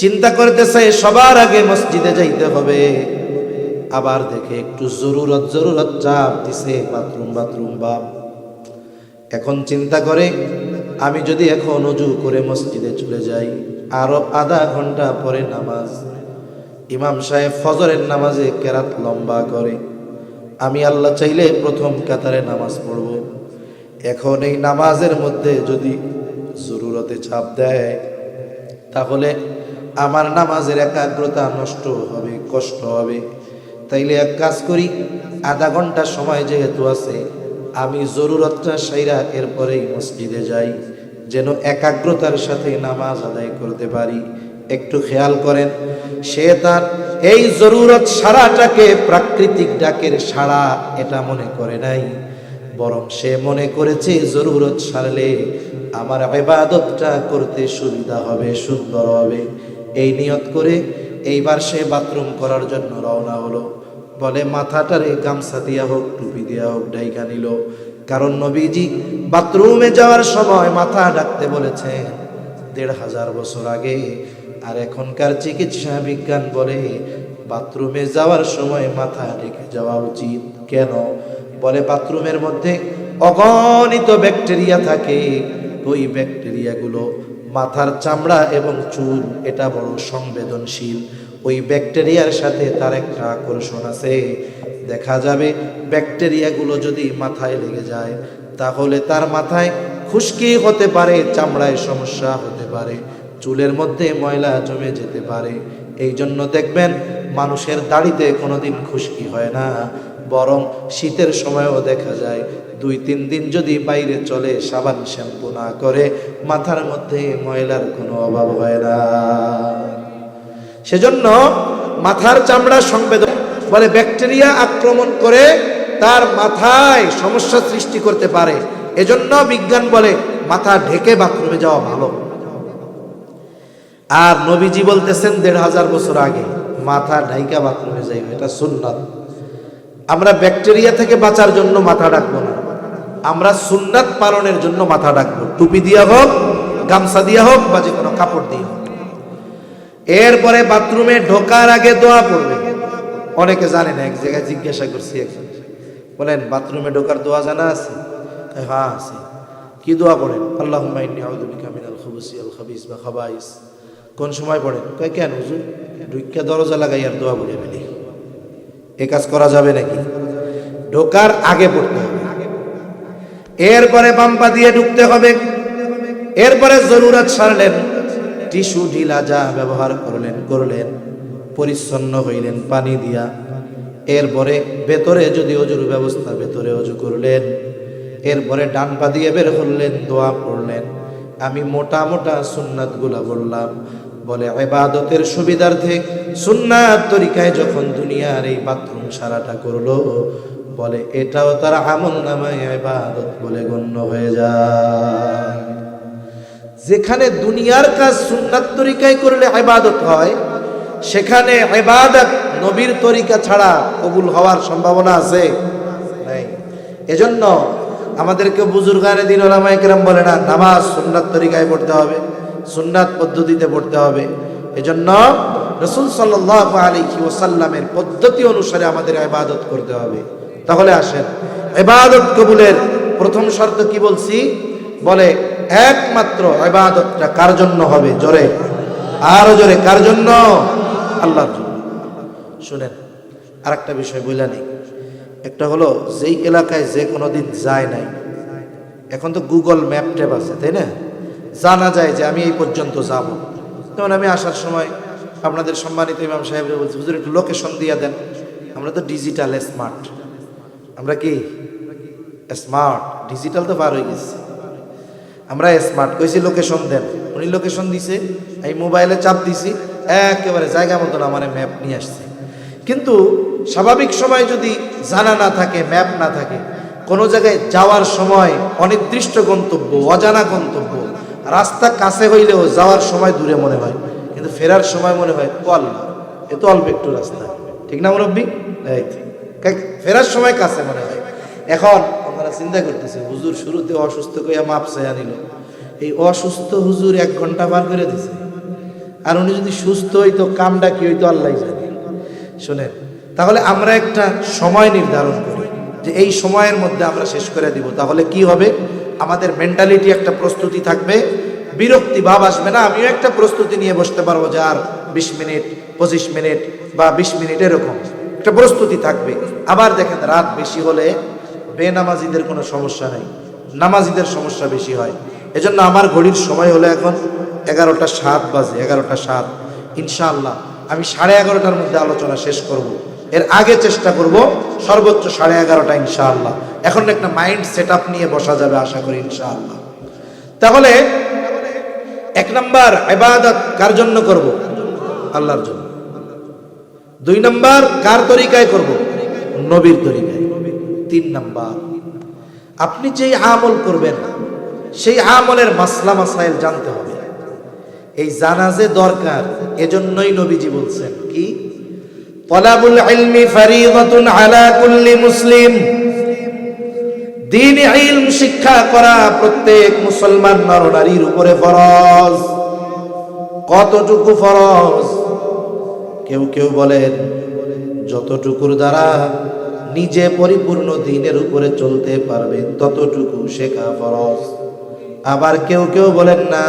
চিন্তা করতেছে সবার আগে মসজিদে যাইতে হবে। আবার দেখে একটু জরুরত চাপ দিছে, বাথরুম বাপ। এখন চিন্তা করে, আমি যদি এখন ওযু করে মসজিদে চলে যাই, আরো আধা ঘন্টা পরে নামাজ। ইমাম সাহেব ফজরের নামাজে কেরাত লম্বা করে, আমি আল্লাহ চাইলে প্রথম কাতারে নামাজ পড়ব। এখন এই নামাজের মধ্যে যদি জরুরতে চাপ দেয়, তাহলে আমার নামাজের একাগ্রতা নষ্ট হবে, কষ্ট হবে। তাইলে এক কাজ করি, আধা ঘন্টা সময় যেহেতু আছে, আমি জরুরতটা সাইরা এরপরেই মসজিদে যাই, যেন একাগ্রতার সাথে নামাজ আদায় করতে পারি। একটু খেয়াল করেন, সে তার এই জরুরত সারাটাকে প্রাকৃতিক ডাকের সাড়া এটা মনে করে নাই, বরং সে মনে করেছে জরুরত সারলে আমার ইবাদতটা করতে সুবিধা হবে, সুন্দর হবে। এই নিয়ত করে এইবার সে বাথরুম করার জন্য রওনা হলো। বলে মাথাটারে গামছা দিয়া হোক, টুপি দিয়া হোক ঢাইকা নিল, কারণ নবীজি বাথরুমে যাওয়ার সময় মাথা ঢাকতে বলেছেন 1500 বছর আগে। আর এখনকার চিকিৎসা বিজ্ঞান বলে বাথরুমে যাওয়ার সময় মাথা ঢেকে যাওয়া উচিত। কেন? বলে বাথরুমের মধ্যে অগণিত ব্যাকটেরিয়া থাকে, ওই ব্যাকটেরিয়াগুলো মাথার চামড়া এবং চুল এটা বড় সংবেদনশীল, ওই ব্যাকটেরিয়ার সাথে তার একটা আকর্ষণ আছে। দেখা যাবে ব্যাকটেরিয়াগুলো যদি মাথায় লেগে যায় তাহলে তার মাথায় খুশকি হতে পারে, চামড়ায় সমস্যা হতে পারে, চুলের মধ্যে ময়লা জমে যেতে পারে। এই জন্য দেখবেন মানুষের দাড়িতে কোনোদিন খুশকি হয় না, বরং শীতের সময়ও দেখা যায় 2-3 দিন যদি বাইরে চলে সাবান শ্যাম্পু না করে মাথার মধ্যে ময়লার কোনো অভাব হয় না। সেজন্য মাথার চামড়া সংবেদন, বলে ব্যাকটেরিয়া আক্রমণ করে তার মাথায় সমস্যা সৃষ্টি করতে পারে। এজন্য বিজ্ঞান বলে মাথা ঢেকে বাথরুমে যাওয়া ভালো। আর নবীজি বলতেছেন 1500 বছর আগে মাথা ঢাইকা বাথরুমে যাইবে, এটা সুন্নাত। আমরা ব্যাকটেরিয়া থেকে বাঁচার জন্য মাথা ঢাকবো না, আমরা সুন্নাত পালনের জন্য মাথা ঢাকবো, টুপি দিয়া হোক, গামছা দিয়া হোক, বা যে কোনো কাপড় দিয়ে হোক। এরপরে বাথরুমে ঢোকার আগে দোয়া পড়বে। অনেকে জানে না, এক জায়গায় জিজ্ঞাসা করছি একজন, বলেন বাথরুমে ঢোকার দোয়া জানা আছে? হ্যাঁ আছে। কি দোয়া পড়েন? আল্লাহুম্মা ইন্নী আউযু বিকা মিনাল খুবুসি ওয়াল খাবিস বা খাবাইস। কোন সময় পড়েন? কয় কেন হুজুর, ঢুইকা দরজা লাগাই আর দোয়া পড়ে ফেলি, এ কাজ করা যাবে নাকি? ঢোকার আগে পড়তে হবে, এরপরে বাম্পা দিয়ে ঢুকতে হবে। এরপরে জরুরত সারলেন, টিস্যু ঢিলা যা ব্যবহার করলেন, পরিচ্ছন্ন হইলেন পানি দিয়া। এরপরে ভেতরে যদি অজুর ব্যবস্থা, ভেতরে অজু করলেন। এরপরে ডান পা দিয়ে বের করলেন, দোয়া পড়লেন। আমি মোটা মোটা সুন্নাত গুলা বললাম, বলে ইবাদতের সুবিধার্থে সুন্নাত তরিকায় যখন দুনিয়ার এই বাথরুম সারাটা করলো, বলে এটাও তার আমল নামায় ইবাদত বলে গণ্য হয়ে যায়। যেখানে দুনিয়ার কাজ সুন্নাত তরিকায় করলে ইবাদত হয়, সেখানে ইবাদত নবীর তরিকা ছাড়া কবুল হওয়ার সম্ভাবনা আছে নাই। এজন্য আমাদেরকে বুজুর্গানে দিন ওলামায়ে কেরাম বলে না, নামাজ সুন্নাত তরিকায় পড়তে হবে, সুন্নাত পদ্ধতিতে পড়তে হবে। এজন্য রাসূল সাল্লাল্লাহু আলাইহি ওয়াসাল্লামের পদ্ধতি অনুসারে আমাদের ইবাদত করতে হবে। তাহলে আসেন, ইবাদত কবুলের প্রথম শর্ত কি বলছি? বলে একমাত্র ইবাদতটা কার জন্য হবে? জোরে, আরো জোরে, কার জন্য? আল্লাহর জন্য। শুনেন, আরেকটা বিষয় বইলা নেই। একটা হলো, যেই এলাকায় যে কোনোদিন যায় নাই, এখন তো গুগল ম্যাপ ট্যাপ আছে, তাই না? জানা যায় যে আমি এই পর্যন্ত যাব। যেমন আমি আসার সময় আপনাদের সম্মানিত ইমাম সাহেবরা বলছি, হুজুর একটু লোকেশন দিয়ে দেন। আমরা তো ডিজিটাল স্মার্ট, আমরা কি স্মার্ট, ডিজিটাল তো পার হয়ে গেছে, আমরা স্মার্ট। কইছি লোকেশন দেন, উনি লোকেশন দিছে, এই মোবাইলে চাপ দিছি, একেবারে জায়গা মতন আমার ম্যাপ নিয়ে আসছে। কিন্তু স্বাভাবিক সময় যদি জানা না থাকে, ম্যাপ না থাকে, কোনো জায়গায় যাওয়ার সময় অনির্দিষ্ট গন্তব্য, অজানা গন্তব্য, রাস্তা কাছে হইলেও যাওয়ার সময় দূরে মনে হয়, কিন্তু ফেরার সময় মনে হয় এত অল্প একটু রাস্তা, ঠিক না মুরব্বী? ফেরার সময় কাছে মনে হয়। এখন ওনারা চিন্তা করতেছে, হুজুর শুরুতে অসুস্থ কইয়া মাপ চাইয়া নিল, এই অসুস্থ হুজুর 1 ঘন্টা পার করে দিছে, আর উনি যদি সুস্থ হইতো কামটা কি হইতো আল্লাহ জানে। শোনেন, তাহলে আমরা একটা সময় নির্ধারণ করি যে এই সময়ের মধ্যে আমরা শেষ করে দিব, তাহলে কি হবে? আমাদের মেন্টালিটি একটা প্রস্তুতি থাকবে, বিরক্তি ভাব আসবে না। আমিও একটা প্রস্তুতি নিয়ে বসতে পারবো যে আর 20 মিনিট, 25 মিনিট বা 20 মিনিট, এরকম একটা প্রস্তুতি থাকবে। আবার দেখেন, রাত বেশি হলে বেনামাজিদের কোনো সমস্যা নেই, নামাজিদের সমস্যা বেশি হয়। এজন্য আমার ঘড়ির সময় হলো এখন 11:07 বাজে, 11:07। ইনশাআল্লাহ আমি 11:30টার মধ্যে আলোচনা শেষ করব। এর আগে চেষ্টা করব সর্বোচ্চ 11:30টা ইনশাআল্লাহ। এখন একটা মাইন্ড সেট আপ নিয়ে বসা যাবে আশা করি ইনশাআল্লাহ। তাহলে 1 নাম্বার, ইবাদত কার জন্য করব? আল্লাহর জন্য। 2 নাম্বার, কার তরিকায় করব? নবীর তরিকায়। 3 নাম্বার, আপনি যেই আমল করবেন সেই আমলের মাসলা মাসাইল জানতে হবে। এই জানা যে দরকার, এজন্যই নবীজি বলছেন কি, তালাবুল ইলমি ফারিদাতুন আলা কুল্লি মুসলিম। দ্বীন ইলম শিক্ষা করা প্রত্যেক মুসলমান নরনারীর উপরে ফরজ। কতটুকু ফরজ? কেউ কেউ বলেন যতটুকুর দ্বারা নিজে পরিপূর্ণ দ্বীনের উপরে চলতে পারবে ততটুকু শেখা ফরজ। আবার কেউ কেউ বলেন না,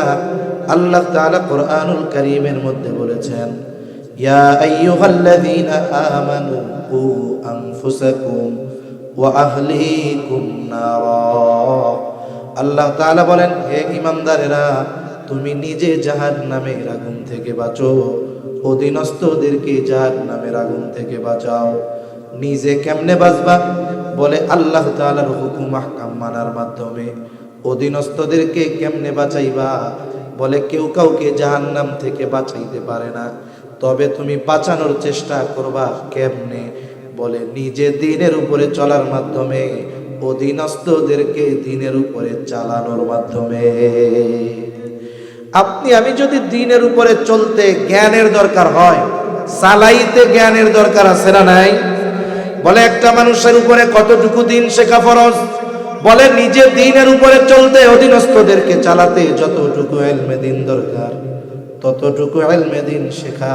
আল্লাহ তাআলা কোরআনুল কারীমের মধ্যে বলেছেন, ইয়া আইয়ুহাল্লাযীনা আমানু কু আনফুসাকুম ওয়া আহলিকুম নারা। আল্লাহ তাআলা বলেন, হে ঈমানদারেরা, তুমি নিজে জাহান্নামের আগুন থেকে বাঁচো, অধীনস্থদেরকে জাহান্নামের আগুন থেকে বাঁচাও। নিজে কেমনে বাঁচবা? বলে আল্লাহ তাআলার হুকুম আহকাম মানার মাধ্যমে। অধীনস্থদেরকে কেমনে বাঁচাইবা? বলে কেউ কাউকে জাহান্নাম থেকে বাঁচাইতে পারে না, তবে তুমি বাঁচানোর চেষ্টা করবা কেমনে? বলে নিজে দ্বীনের উপরে চলার মাধ্যমে, অধীনস্থদেরকে দ্বীনের উপরে চালানোর মাধ্যমে। আপনি আমি যদি দ্বীনের উপরে চলতে জ্ঞানের দরকার হয়, চালাইতে জ্ঞানের দরকার আছে না নাই? বলে একটা মানুষের উপরে কতটুকু দ্বীন শেখা ফরজ? বলে নিজে দ্বীনের উপরে চলতে, অধীনস্থদেরকে চালাতে যতটুকু ইলমে দ্বীন দরকার, ততটুকু ইলমে দ্বীন শেখা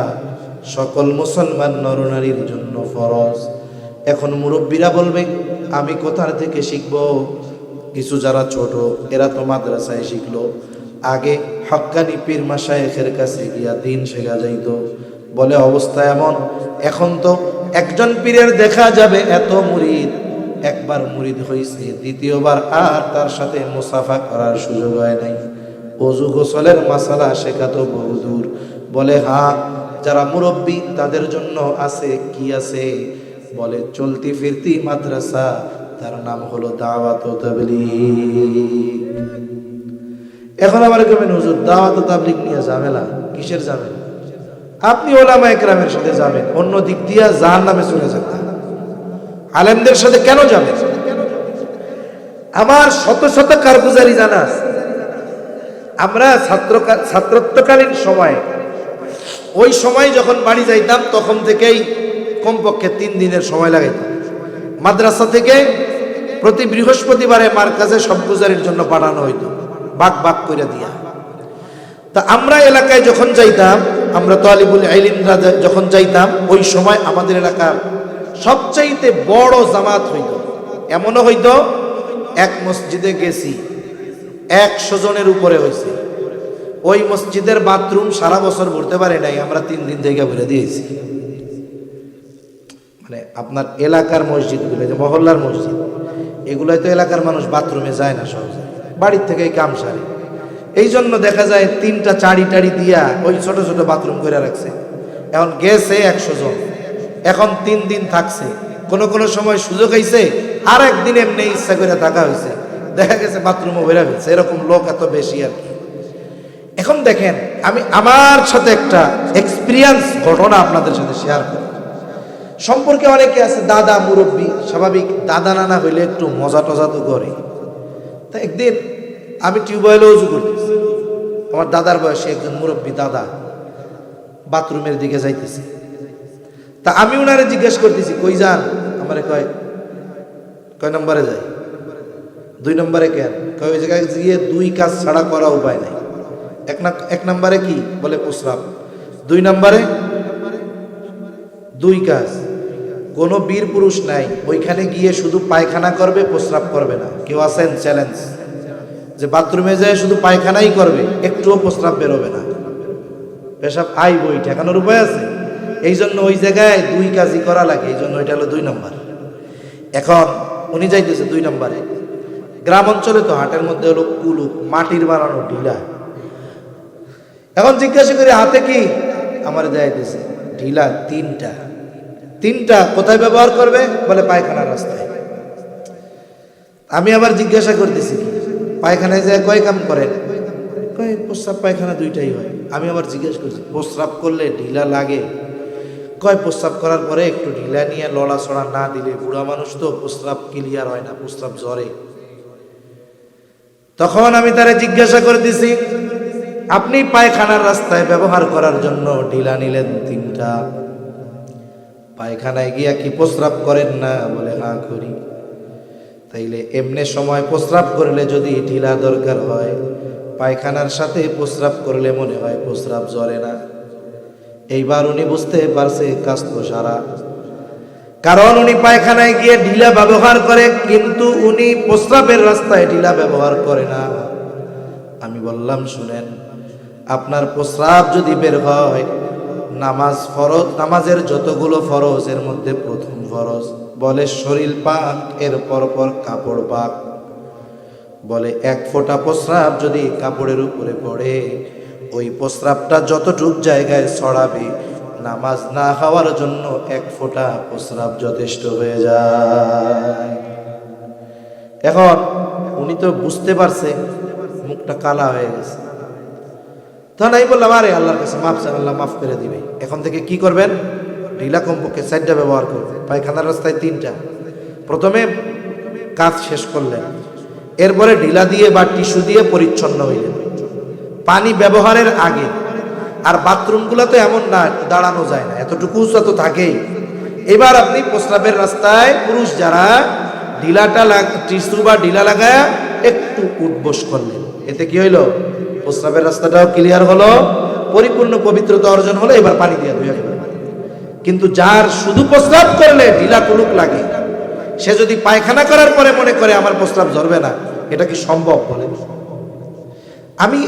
সকল মুসলমান নরনারীর জন্য ফরজ। এখন মুরব্বীরা বলবে, আমি কোথা থেকে শিখবো? কিছু যারা ছোট এরা তো মাদ্রাসায় শিখলো, আগে হক্কানি পীর মাশায়েখের কাছে গিয়া দ্বীন শেখা যাইতো। বলে অবস্থা এমন, এখন তো একজন পীরের দেখা যাবে এত মুরিদ, একবার মুরিদ হইছে, দ্বিতীয়বার আর তার সাথে মুসাফা করার সুযোগ হয় নাই। ওযু গোসলের মাসালা শেখা তো বহু দূর। বলে হ্যাঁ, যারা মুরব্বী তাদের জন্য আছে, কি আছে? বলে চলতি ফিরতি মাদ্রাসা, তার নাম হলো দাওয়াত ও তাবলীগ। এখন আবার কেমন হুজুর দাওয়াত ও তাবলীগ নিয়ে ঝামেলা? কিসের ঝামেলা? আপনি ওলামায়ে কেরামের সাথে যাবেন, অন্য দিক দিয়া জাহান্নামে চলে যাবেন। আলেমদের সাথে কেন যাবেন? আমার শত শত কারগুজারি জানা আছে। আমরা ছাত্রত্বকালীন সময়, ওই সময় যখন বাড়ি যাইতাম তখন থেকেই কমপক্ষে 3 দিনের সময় লাগাইতাম। মাদ্রাসা থেকে প্রতি বৃহস্পতিবারে মার্কাজে সবগুজারির জন্য পাঠানো হইতো, বাক বাক করে দিয়া। তা আমরা এলাকায় যখন যাইতাম, আমরা তালিবুল ইলমরা যখন যাইতাম, ওই সময় আমাদের এলাকার সবচাইতে বড় জামাত হইতো। এমনও হইতো এক মসজিদে গেছি, 100 জনের উপরে হয়েছে। ওই মসজিদের বাথরুম সারা বছর ভরতে পারে নাই, আমরা 3 দিন থেকে ভরে দিয়েছি। মানে আপনার এলাকার মসজিদগুলো, যে মহল্লার মসজিদ, এগুলোই তো এলাকার মানুষ বাথরুমে যায় না সহজে, বাড়ির থেকেই কাম সারে। এই জন্য দেখা যায় 3টা চারি টাড়ি দিয়া ওই ছোট ছোট বাথরুম করে রাখছে। এখন গেছে 100 জন, এখন 3 দিন থাকছে। কোনো কোনো সময় সুযোগ হয়েছে আর একদিন এমনি ইচ্ছা করে থাকা হয়েছে, দেখা গেছে বাথরুমও বেরা ফেলছে। এরকম লোক এত বেশি আর কি। এখন দেখেন, আমি আমার সাথে একটা এক্সপিরিয়েন্স ঘটনা আপনাদের সাথে শেয়ার করি। সম্পর্কে অনেকে আছে দাদা মুরব্বী, স্বাভাবিক দাদা নানা হইলে একটু মজা টজা তো করে। তা একদিন আমি টিউবওয়েলে উজু করতেছি, আমার দাদার বয়সে একজন মুরব্বী দাদা বাথরুমের দিকে যাইতেছে। তা আমি উনারে জিজ্ঞেস করতেছি, কই যান? আমারে কয় নম্বরে যাই? 2 নম্বরে কেন? কয় ওই জায়গায় গিয়ে 2 কাজ ছাড়া করা উপায় নাই। এক নম্বরে কি? বলে প্রস্রাব। 2 নম্বরে 2 কাজ। কোনো বীর পুরুষ নাই ওইখানে গিয়ে শুধু পায়খানা করবে, প্রস্রাব করবে না। কেউ আছেন চ্যালেঞ্জ যে বাথরুমে যায় শুধু পায়খানাই করবে, একটুও প্রস্রাব বেরোবে না, পেশাব আই বই ঠেকানোর উপায় আছে? এই জন্য ওই জায়গায় 2 কাজই করা লাগে, এই জন্য ওইটা হলো 2 নম্বর। এখন উনি যাইতেছে 2 নম্বরে। গ্রাম অঞ্চলে তো হাটের মধ্যে হলো কুলুক, মাটির বানানো ঢিলা। এখন জিজ্ঞাসা করি হাতে কি? আমার যাইতেছে ঢিলা 3টা। কোথায় ব্যবহার করবে? বলে পায়খানার রাস্তায়। আমি আবার জিজ্ঞাসা করতেছি, পায়খানায় যায় কয় কাম করেন? কয় প্রস্রাব পায়খানা 2টাই হয়। আমি আবার জিজ্ঞেস করছি, প্রস্রাব করলে ঢিলা লাগে? কয় প্রস্রাব করার পরে একটু ঢিলা নিয়ে লড়াছড়া না দিলে বুড়া মানুষ তো প্রস্রাব ক্লিয়ার হয় না, প্রস্রাব জ্বরে। তখন আমি তারে জিজ্ঞাসা করতেছি, আপনি পায়খানার রাস্তায় ব্যবহার করার জন্য ঢিলা নিলেন 3টা, পায়খানায় গিয়া কি প্রস্রাব করেন না? বলে হ্যাঁ করি। তাইলে এমনি সময় প্রস্রাব করলে যদি ঢিলা দরকার হয়, পায়খানার সাথে প্রস্রাব করলে মনে হয় প্রস্রাব জ্বরে না। এইবার উনি বুঝতে পারছে কাজ তো সারা। কারণ উনি পায়খানায় গিয়ে ঢিলা ব্যবহার করে, কিন্তু উনি প্রস্রাবের রাস্তায় ঢিলা ব্যবহার করে না। আমি বললাম শুনেন, আপনার প্রস্রাব যদি বের হয়, নামাজ ফরজ, নামাজের যতগুলো ফরজ এর মধ্যে প্রথম ফরজ বলে শরীর পাক, এর পর কাপড় পাক। বলে এক ফোঁটা প্রস্রাব যদি কাপড়ের উপরে পড়ে, ওই প্রস্রাবটা যতটুক জায়গায় ছড়াবে, নামাজ না হওয়ার জন্য এক ফোঁটা প্রস্রাব যথেষ্ট হয়ে যায়। এখন উনি তো বুঝতে পারছে, মুখটা কালা হয়ে গেছে। তখন আমি বললাম, আরে আল্লাহর কাছে মাফ চান, আল্লাহ মাফ করে দিবে। এখন থেকে কি করবেন? ঢিলা কমপক্ষে 4টা ব্যবহার করবেন, পায়খানার রাস্তায় 3টা। প্রথমে কাজ শেষ করলেন, এরপরে ঢিলা দিয়ে বা টিস্যু দিয়ে পরিচ্ছন্ন হইলেন পানি ব্যবহারের আগে। আর বাথরুমগুলো তো এমন না দাঁড়ানো যায় না, এতটুকু উঁচা তো থাকেই। এবার আপনি প্রস্রাবের রাস্তায় পুরুষ যারা ঢিলাটা টিস্যু বা ঢিলা লাগায় একটু উঠবস করলেন, এতে কি হইলো? প্রস্রাবের রাস্তাটাও ক্লিয়ার হলো, পরিপূর্ণ পবিত্রতা অর্জন হলো। এবার পানি দিয়ে ধুয়ে গেল। কিন্তু যার শুধু প্রস্রাব করলে ঢিলা কুলুক লাগে, সে যদি পায়খানা করার পরে মনে করে আমার প্রস্রাব ঝরবে না, এটা কি সম্ভব? বলে আমি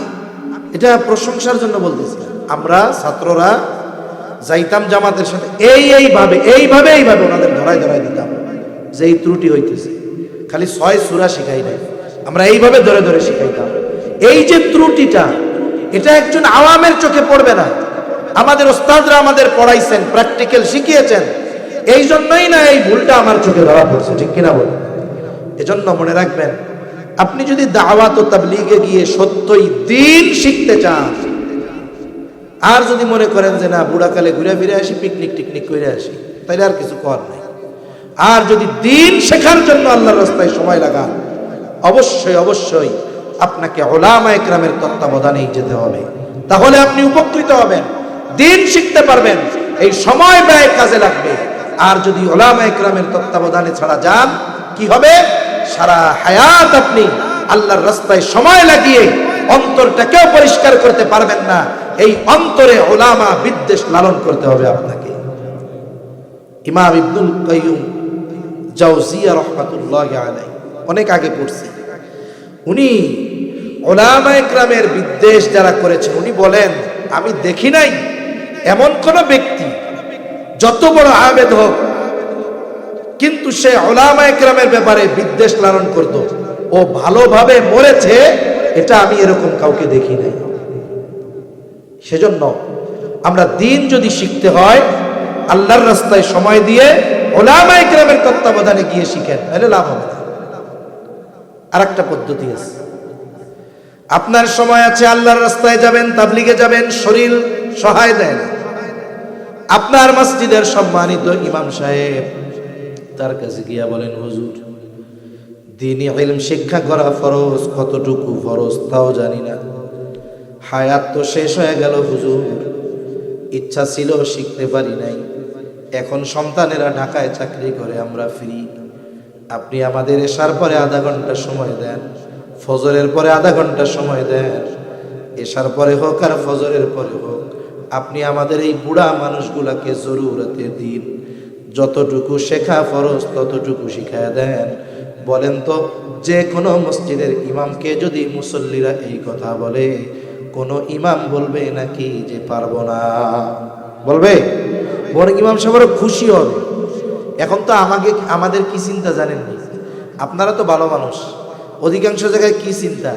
এটা প্রশংসার জন্য বলতেছি। আমরা ছাত্ররা যাইতাম জামাতের সাথে, এইভাবে ওনাদের ধরায় দিতাম যে এই ত্রুটি হইতেছে। খালি 6 সূরা শিখাই নাই, আমরা এইভাবে ধরে শিখাইতাম। এই যে ত্রুটিটা, এটা একজন আওয়ামের চোখে পড়বে না। আমাদের ওস্তাদরা আমাদের পড়াইছেন, প্র্যাকটিক্যাল শিখিয়েছেন, এই জন্যই না এই ভুলটা আমার চোখে ধরা পড়ছে, ঠিক কিনা বলেন? এজন্য মনে রাখবেন, আপনি যদি দাওয়াত ও তাবলীগে গিয়ে সত্যই দ্বীন শিখতে চান, আর যদি মনে করেন যে না বুড়াকালে ঘুরে ফিরে আসি, পিকনিক টিকনিক করে আসি, তাইলে আর কিছু করার নাই। আর যদি দ্বীন শেখার জন্য আল্লাহর রাস্তায় সময় লাগান, অবশ্যই আপনাকে উলামায়ে কেরামের তত্ত্বাবধানেই যেতে হবে। তাহলে আপনি উপকৃত হবেন, দ্বীন শিখতে পারবেন, এই সময় ব্যয় কাজে লাগবে। আর যদি উলামায়ে কেরামের তত্ত্বাবধানে ছাড়া যান, কি হবে? সারা হায়াত আপনি আল্লাহর রাস্তায় সময় লাগিয়ে অন্তরটাকেও পরিষ্কার করতে পারবেন না। এই অন্তরে উলামা বিদ্বেষ লালন করতে হবে আপনাকে। ইমাম ইবনুল কাইয়ুম জাওজিয়া রাহমাতুল্লাহি আলাইহি অনেক আগে পড়ছি, উনি উলামায়ে কেরামের বিদ্বেষ যারা করেছেন, উনি বলেন আমি দেখি নাই এমন কোন ব্যক্তি যত বড় আবেদ হোক, কিন্তু সে উলামায়ে কেরামের ব্যাপারে বিদ্বেষ লালন করত, ও ভালোভাবে মরেছে, এটা আমি এরকম কাউকে দেখি নাই। সেজন্য আমরা দ্বীন যদি শিখতে হয়, আল্লাহর রাস্তায় সময় দিয়ে উলামায়ে কেরামের তত্ত্বাবধানে গিয়ে শিখেন, তাহলে লাভ হবে না। আরেকটা পদ্ধতি আছে, আপনার সময় আছে, আল্লাহর রাস্তায় যাবেন, তাবলীগে যাবেন, শরীর সহায় দেয় না, আপনার মসজিদের সম্মানিত ইমাম সাহেব তার কাছে গিয়া বলেন, হুজুর দ্বীনি ইলম শিক্ষা করা ফরজ, কতটুকু ফরজ তাও জানি না, হায়াত তো শেষ হয়ে গেল হুজুর, ইচ্ছা ছিল শিখতে পারি নাই, এখন সন্তানেরা ঢাকায় চাকরি করে, আমরা ফ্রি, আপনি আমাদের এশার পরে আধা ঘন্টা সময় দেন, ফজরের পরে আধা ঘন্টা সময় দেন, এশার পরে হোক আর ফজরের পরে হোক, আপনি আমাদের এই বুড়া মানুষগুলাকে জরুরতে দিন, যতটুকু শেখা ফরজ ততটুকু শিখায় দেন। বলেন তো, যে কোনো মসজিদের ইমামকে যদি মুসল্লিরা এই কথা বলে, কোনো ইমাম বলবে নাকি যে পারবো না? বলবে? বরং ইমাম সাহেব খুশি হবে। এখন তো আমাদের কি চিন্তা জানেননি? আপনারা তো ভালো মানুষ, অধিকাংশ জায়গায় কি চিন্তা,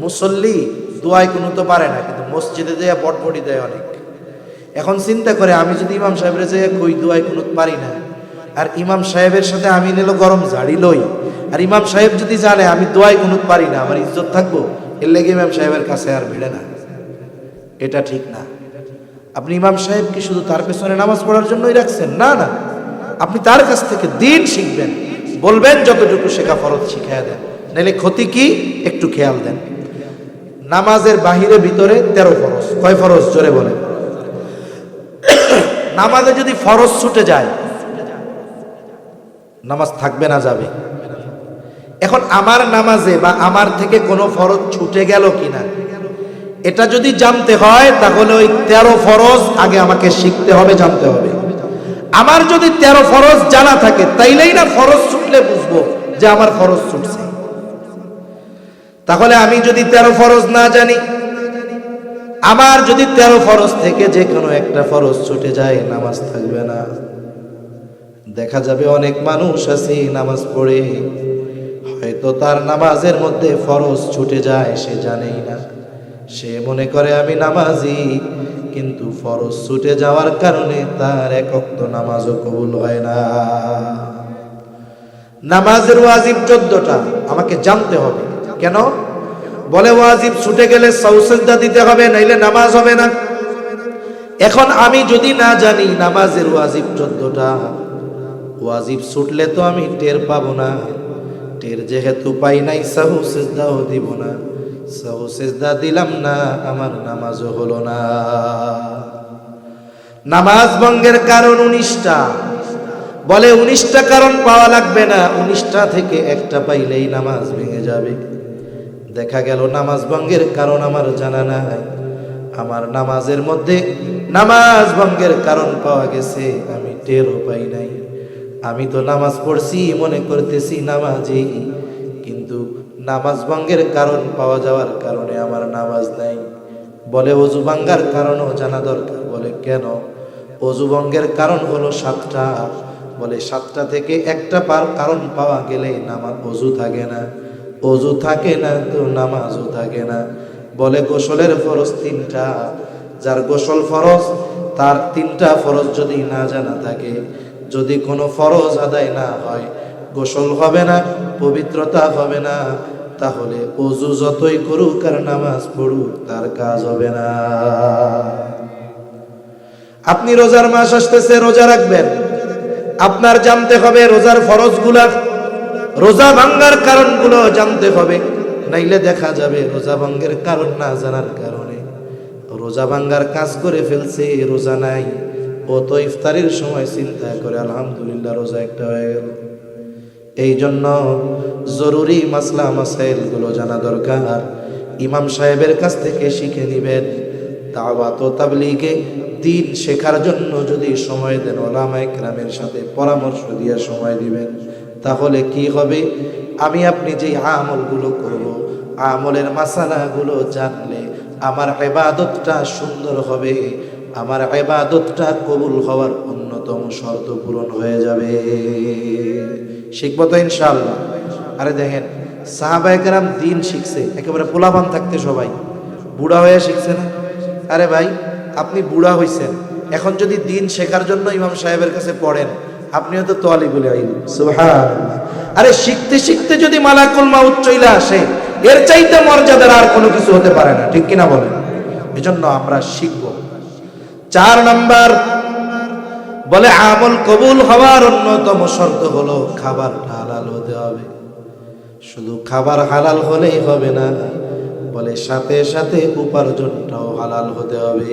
মুসল্লি দোয়ায় কোনো তো পারে না, কিন্তু মসজিদে যায় বটবটি দেয় অনেক। এখন চিন্তা করে, আমি যদি ইমাম সাহেবের জায়গায় কই দোয়ায় কোনো পারি না, আর ইমাম সাহেবের সাথে আমি নিল গরম ঝাড়ি লই, আর ইমাম সাহেব যদি জানে আমি দোয়ায় কোনো পারি না, আমার ইজ্জত থাকবো? এর লেগে ইমাম সাহেবের কাছে আর ভিড়ে না, এটা ঠিক না। আপনি ইমাম সাহেবকে শুধু তার পেছনে নামাজ পড়ার জন্যই রাখছেন? না, আপনি তার কাছ থেকে দ্বীন শিখবেন, বলবেন যতটুকু শেখা ফরজ শিখাইয়া দেন, নাহলে ক্ষতি কি একটু খেয়াল দেন। নামাজের বাহিরে ভিতরে 13 ফরজ। কয় ফরজ? জোরে বলেন। নামাজে যদি ফরজ ছুটে যায়, নামাজ থাকবে না যাবে? এখন আমার নামাজে বা আমার থেকে কোনো ফরজ ছুটে গেল কিনা, এটা যদি জানতে হয়, তাহলে ওই 13 ফরজ আগে আমাকে শিখতে হবে, জানতে হবে। আমার যদি 13 ফরজ জানা থাকে তাইলেই না ফরজ ছুটলে বুঝবো যে আমার ফরজ ছুটছে। তাহলে আমি যদি 13 ফরজ না জানি, আমার যদি 13 ফরজ থেকে যে কোনো একটা ফরজ ছুটে যায়, নামাজ থাকবে না। দেখা যাবে অনেক মানুষ আছে নামাজ পড়ে, হয়তো তার নামাজের মধ্যে ফরজ ছুটে যায়, সে জানেই না। সে মনে করে আমি নামাজি, কিন্তু ফরজ ছুটে যাওয়ার কারণে তার এক ওয়াক্ত নামাজও কবুল হয় না। নামাজের ওয়াজিব 14টা, আমাকে জানতে হবে। কেন? বলে ওয়াজিব ছুটে গেলে সাজদা দিতে হবে, নাইলে নামাজ হবে না। এখন আমি যদি না জানি নামাজের ওয়াজিব 14টা, ওয়াজিব ছুটলে তো আমি টের পাবো না। টের যেহেতু পাই নাই, সাহু সিজদাও দিব না। সাহু সিজদা দিলাম না, আমার নামাজও হলো না। নামাজ ভঙ্গের কারণ 19টা। বলে 19টা কারণ পাওয়া লাগবে না, 19টা থেকে একটা পাইলেই নামাজ ভেঙে যাবে। দেখা গেল নামাজ ভঙ্গের কারণ আমার জানা নাই, আমার নামাজের মধ্যে নামাজ ভঙ্গের কারণ পাওয়া গেছে, আমি টেরও পাই নাই। আমি তো নামাজ পড়ছি মনে করতেছি নামাজি, কিন্তু নামাজ ভঙ্গের কারণ পাওয়া যাওয়ার কারণে আমার নামাজ নাই। বলে অজু ভাঙ্গার কারণও জানা দরকার। বলে কেন? অজু ভঙ্গের কারণ হলো 7টা। বলে 7টা থেকে একটা কারণ পাওয়া গেলে নামাজ অজু থাকে না, অজু থাকে না তো নামাজও থাকে না। বলে গোসলের ফরজ 3টা, যার গোসল ফরজ তার 3টা ফরজ যদি না জানা থাকে, যদি কোনো ফরজ আদায় না হয়, গোসল হবে না, পবিত্রতা হবে না, তাহলে অজু যতই করুক আর নামাজ পড়ুক তার কাজ হবে না। আপনি রোজার মাস আসতেছে, রোজা রাখবেন, আপনার জানতে হবে রোজার ফরজগুলা, রোজা ভাঙ্গার কারণগুলো জানতে হবে। নাইলে দেখা যাবে রোজা ভাঙ্গের কারণ না জানার কারণে রোজা ভাঙ্গার কাজ করে ফেলছে, রোজা নাই। ও তো ইফতারির সময় চিন্তা করে আলহামদুলিল্লাহ রোজা একটা হয়ে গেল। এই জন্য জরুরি মাসলা মাসাইল গুলো জানা দরকার। ইমাম সাহেবের কাছ থেকে শিখে নিবেন। দাওয়াত ও তাবলীগে দ্বীন শেখার জন্য যদি সময় দেন, ওলামায়ে কেরামের সাথে পরামর্শ দিয়ে সময় দিবেন, তাহলে কি হবে? আমি আপনি যে আমলগুলো করব, আমলের মাসালাগুলো জানলে আমার ইবাদতটা সুন্দর হবে, আমার ইবাদতটা কবুল হওয়ার অন্যতম শর্ত পূরণ হয়ে যাবে। শিখবো তো ইনশাআল্লাহ। আরে দেখেন, সাহাবায়ে কেরাম দ্বীন শিখছে একেবারে পোলাপান থাকতে, সবাই বুড়া হয়ে শিখছে না? আরে ভাই, আপনি বুড়া হইছেন, এখন যদি দ্বীন শেখার জন্য ইমাম সাহেবের কাছে পড়েন, আপনিও তো তালিবুল ইলম। সুবহানাল্লাহ। আরে শিখতে শিখতে যদি মালাকুল মাউত চলে আসে, এর চাইতে মর্যাদার আর কোনো কিছু হতে পারে না, ঠিক কিনা বলেন? এজন্য আমরা শিখব। 4 নাম্বার বলে আমল কবুল হওয়ার অন্যতম শর্ত হলো খাবার হালাল হতে হবে। শুধু খাবার হালাল হলেই হবে না, বলে সাথে সাথে উপার্জনটাও হালাল হতে হবে।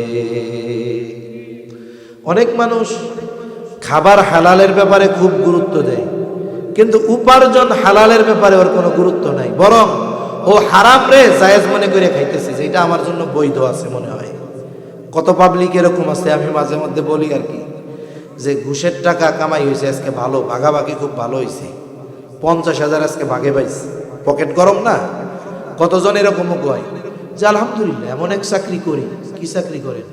অনেক মানুষ খাবার হালালের ব্যাপারে খুব গুরুত্ব দেয়, কিন্তু উপার্জন হালালের ব্যাপারে ওর কোনো গুরুত্ব নাই, বরং ও হারাম রে জায়েজ মনে করে খাইতেছে, যেটা আমার জন্য বৈধ আছে মনে হয়। কত পাবলিক এরকম আছে, আমি মাঝে মধ্যে বলি আর কি, যে ঘুষের টাকা কামাই হয়েছে আজকে, ভালো ভাগাভাগি খুব ভালো হয়েছে, 50,000 আজকে ভাগে পাইছে, পকেট গরম না? কতজন এরকমও কয় যে আলহামদুলিল্লাহ এমন এক চাকরি করি। কি চাকরি করেন?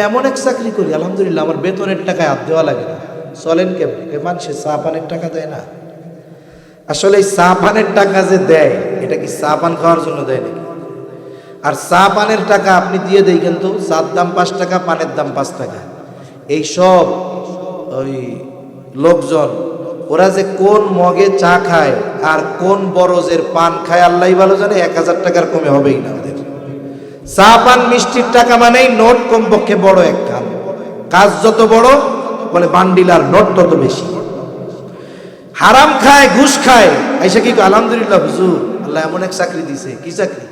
এমন এক চাকরি করি আলহামদুলিল্লাহ, আমার বেতনের টাকায় হাত দেওয়া লাগে না। চলেন কেমন? মানুষে চা পানের টাকা দেয় না? আসলে এই চা পানের টাকা যে দেয়, এটা কি চা পান খাওয়ার জন্য দেয় নাকি? আর চা পানের টাকা আপনি দিয়ে দেই, কিন্তু চার দাম 5 টাকা, পানের দাম 5 টাকা। এই সব ওই লোকজন, ওরা যে কোন মগে চা খায় আর কোন বরজের পান খায় আল্লাহই ভালো জানে। 1000 টাকার কমে হবেই না ওদের। চা পান মিষ্টির টাকা মানেই নোট কমপক্ষে বড় এক খান, কাজ যত বড় বলে বান্ডিল আর নোট তত বেশি। হারাম খায়, ঘুষ খায়, এসে কি আলহামদুলিল্লাহ হুজুর আল্লাহ এমন এক চাকরি দিছে। কি চাকরি?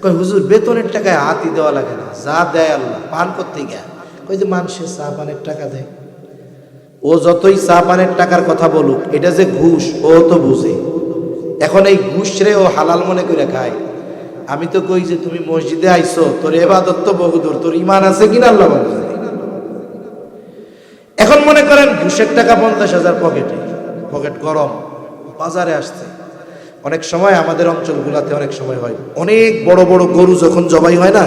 কই হুজুর বেতনের টাকায় হাতই দেওয়া লাগে না, যা দেয় আল্লাহ। পান করতে গিয়া কই যে মানুষের চা পানের টাকা দেয়। ও যতই চা পানের টাকার কথা বলুক, এটা যে ঘুষ ও তো বুঝে। এখন এই ঘুষ রে ও হালাল মনে করে খায়। আমি তো কই যে তুমি মসজিদে আইছো, তোর ইবাদত তো বহুদূর, তোর ঈমান আছে কিনা আল্লাহ ভালো জানে। এখন মনে করেন ঘুষের টাকা 50,000 পকেট গরম, বাজারে আসছে। অনেক সময় আমাদের অঞ্চলগুলোতে অনেক সময় হয়, অনেক বড় বড় গরু যখন জবাই হয় না,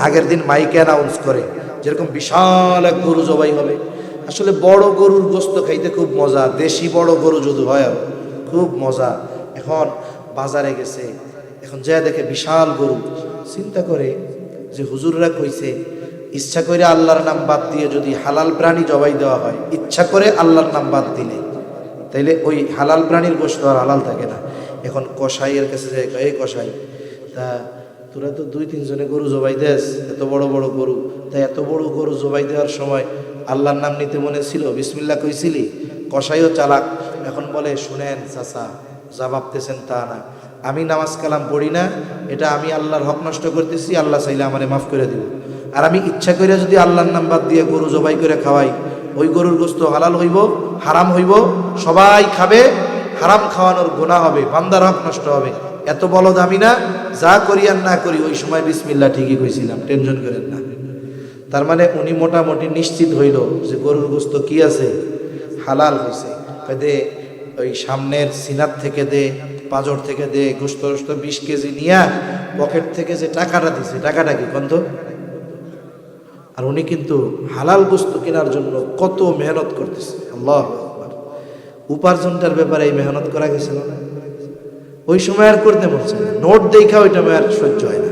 আগের দিন মাইকে অ্যানাউন্স করে যেরকম বিশাল এক গরু জবাই হবে। আসলে বড় গরুর গোস্ত খাইতে খুব মজা, দেশি বড় গরু যদি হয় আর খুব মজা। এখন বাজারে গেছে, এখন যা দেখে বিশাল গরু, চিন্তা করে যে হুজুররা কইছে ইচ্ছা করে আল্লাহর নাম বাদ দিয়ে যদি হালাল প্রাণী জবাই দেওয়া হয়, ইচ্ছা করে আল্লাহর নাম বাদ দিলে তাইলে ওই হালাল প্রাণীর গোশত আর হালাল থাকে না। এখন কসাইয়ের কাছে যায়, এই কসাই, তা তোরা তো 2-3 জনে গরু জবাই দেস, এত বড় বড় গরু, তাই এত বড় গরু জবাই দেওয়ার সময় আল্লাহর নাম নিতে মনে ছিল, বিসমিল্লাহ কইছিলি? কসাইও চালাক, এখন বলে শুনেন চাচা, যা ভাবতেছেন তা না, আমি নামাজ কালাম পড়ি না, এটা আমি আল্লাহর হক নষ্ট করতেছি, আল্লাহ চাইলে আমারে মাফ করে দিব। আর আমি ইচ্ছা করে যদি আল্লাহর নাম বাদ দিয়ে গরু জবাই করে খাওয়াই, ওই গরুর গোস্ত হালাল হইব, হারাম হইব, সবাই খাবে, হারাম খাওয়ানোর গুনাহ হবে, বান্দার হক নষ্ট হবে। এত বলদ আমি না, যা করি আর না করি ওই সময় বিসমিল্লাহ ঠিকই কইছিলাম, টেনশন করেন না। তার মানে উনি মোটামুটি নিশ্চিত হইল যে গরুর গোস্ত কি আছে, হালাল হয়েছে। দে ওই সামনের সিনার থেকে দে, পাঁজর থেকে দে, গোস্ত 20 কেজি নিয়া পকেট থেকে যে টাকাটা দিছে, টাকাটা কি কন্ত? আর উনি কিন্তু হালাল গোস্ত কেনার জন্য কত মেহনত করতেছে, আল্লাহু আকবার। উপার্জনটার ব্যাপারে এই মেহনত করা গেছিল না, ওই সময় আর করতে বলছে না, নোট দেখা ওইটা আর সহ্য হয় না।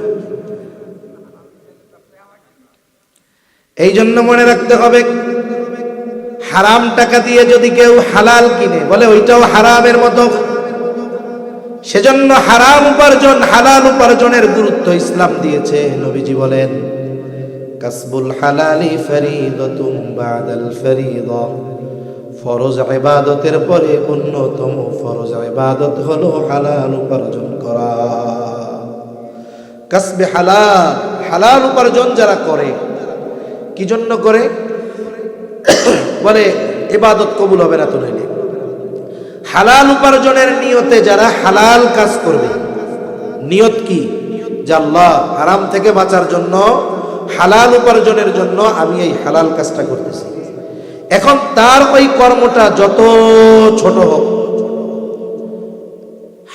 এই জন্য মনে রাখতে হবে, হারাম টাকা দিয়ে যদি কেউ হালাল কিনে বলে ওইটাও হারামের মতো। সেজন্য হারাম উপার্জন, হালাল উপার্জনের গুরুত্ব ইসলাম দিয়েছে। নবীজি বলেন, কাসবুল হালালি ফরিদাতুম বাদাল ফরিদা, ফরজ ইবাদতের পরে অন্যতম ফরজ ইবাদত হলো হালাল উপার্জন করা। কাসবে হালাল, হালাল উপার্জন যারা করে, কি জন্য করে? বলে ইবাদত কবুল হবে না তো নইলে। হালাল উপার্জনের নিয়তে যারা হালাল কাজ করবে, নিয়ত কি? যে আল্লাহ হারাম থেকে বাঁচার জন্য, হালাল উপার্জনের জন্য আমি এই হালাল কাজটা করতেছি। এখন তার ওই কর্মটা যত ছোট হোক,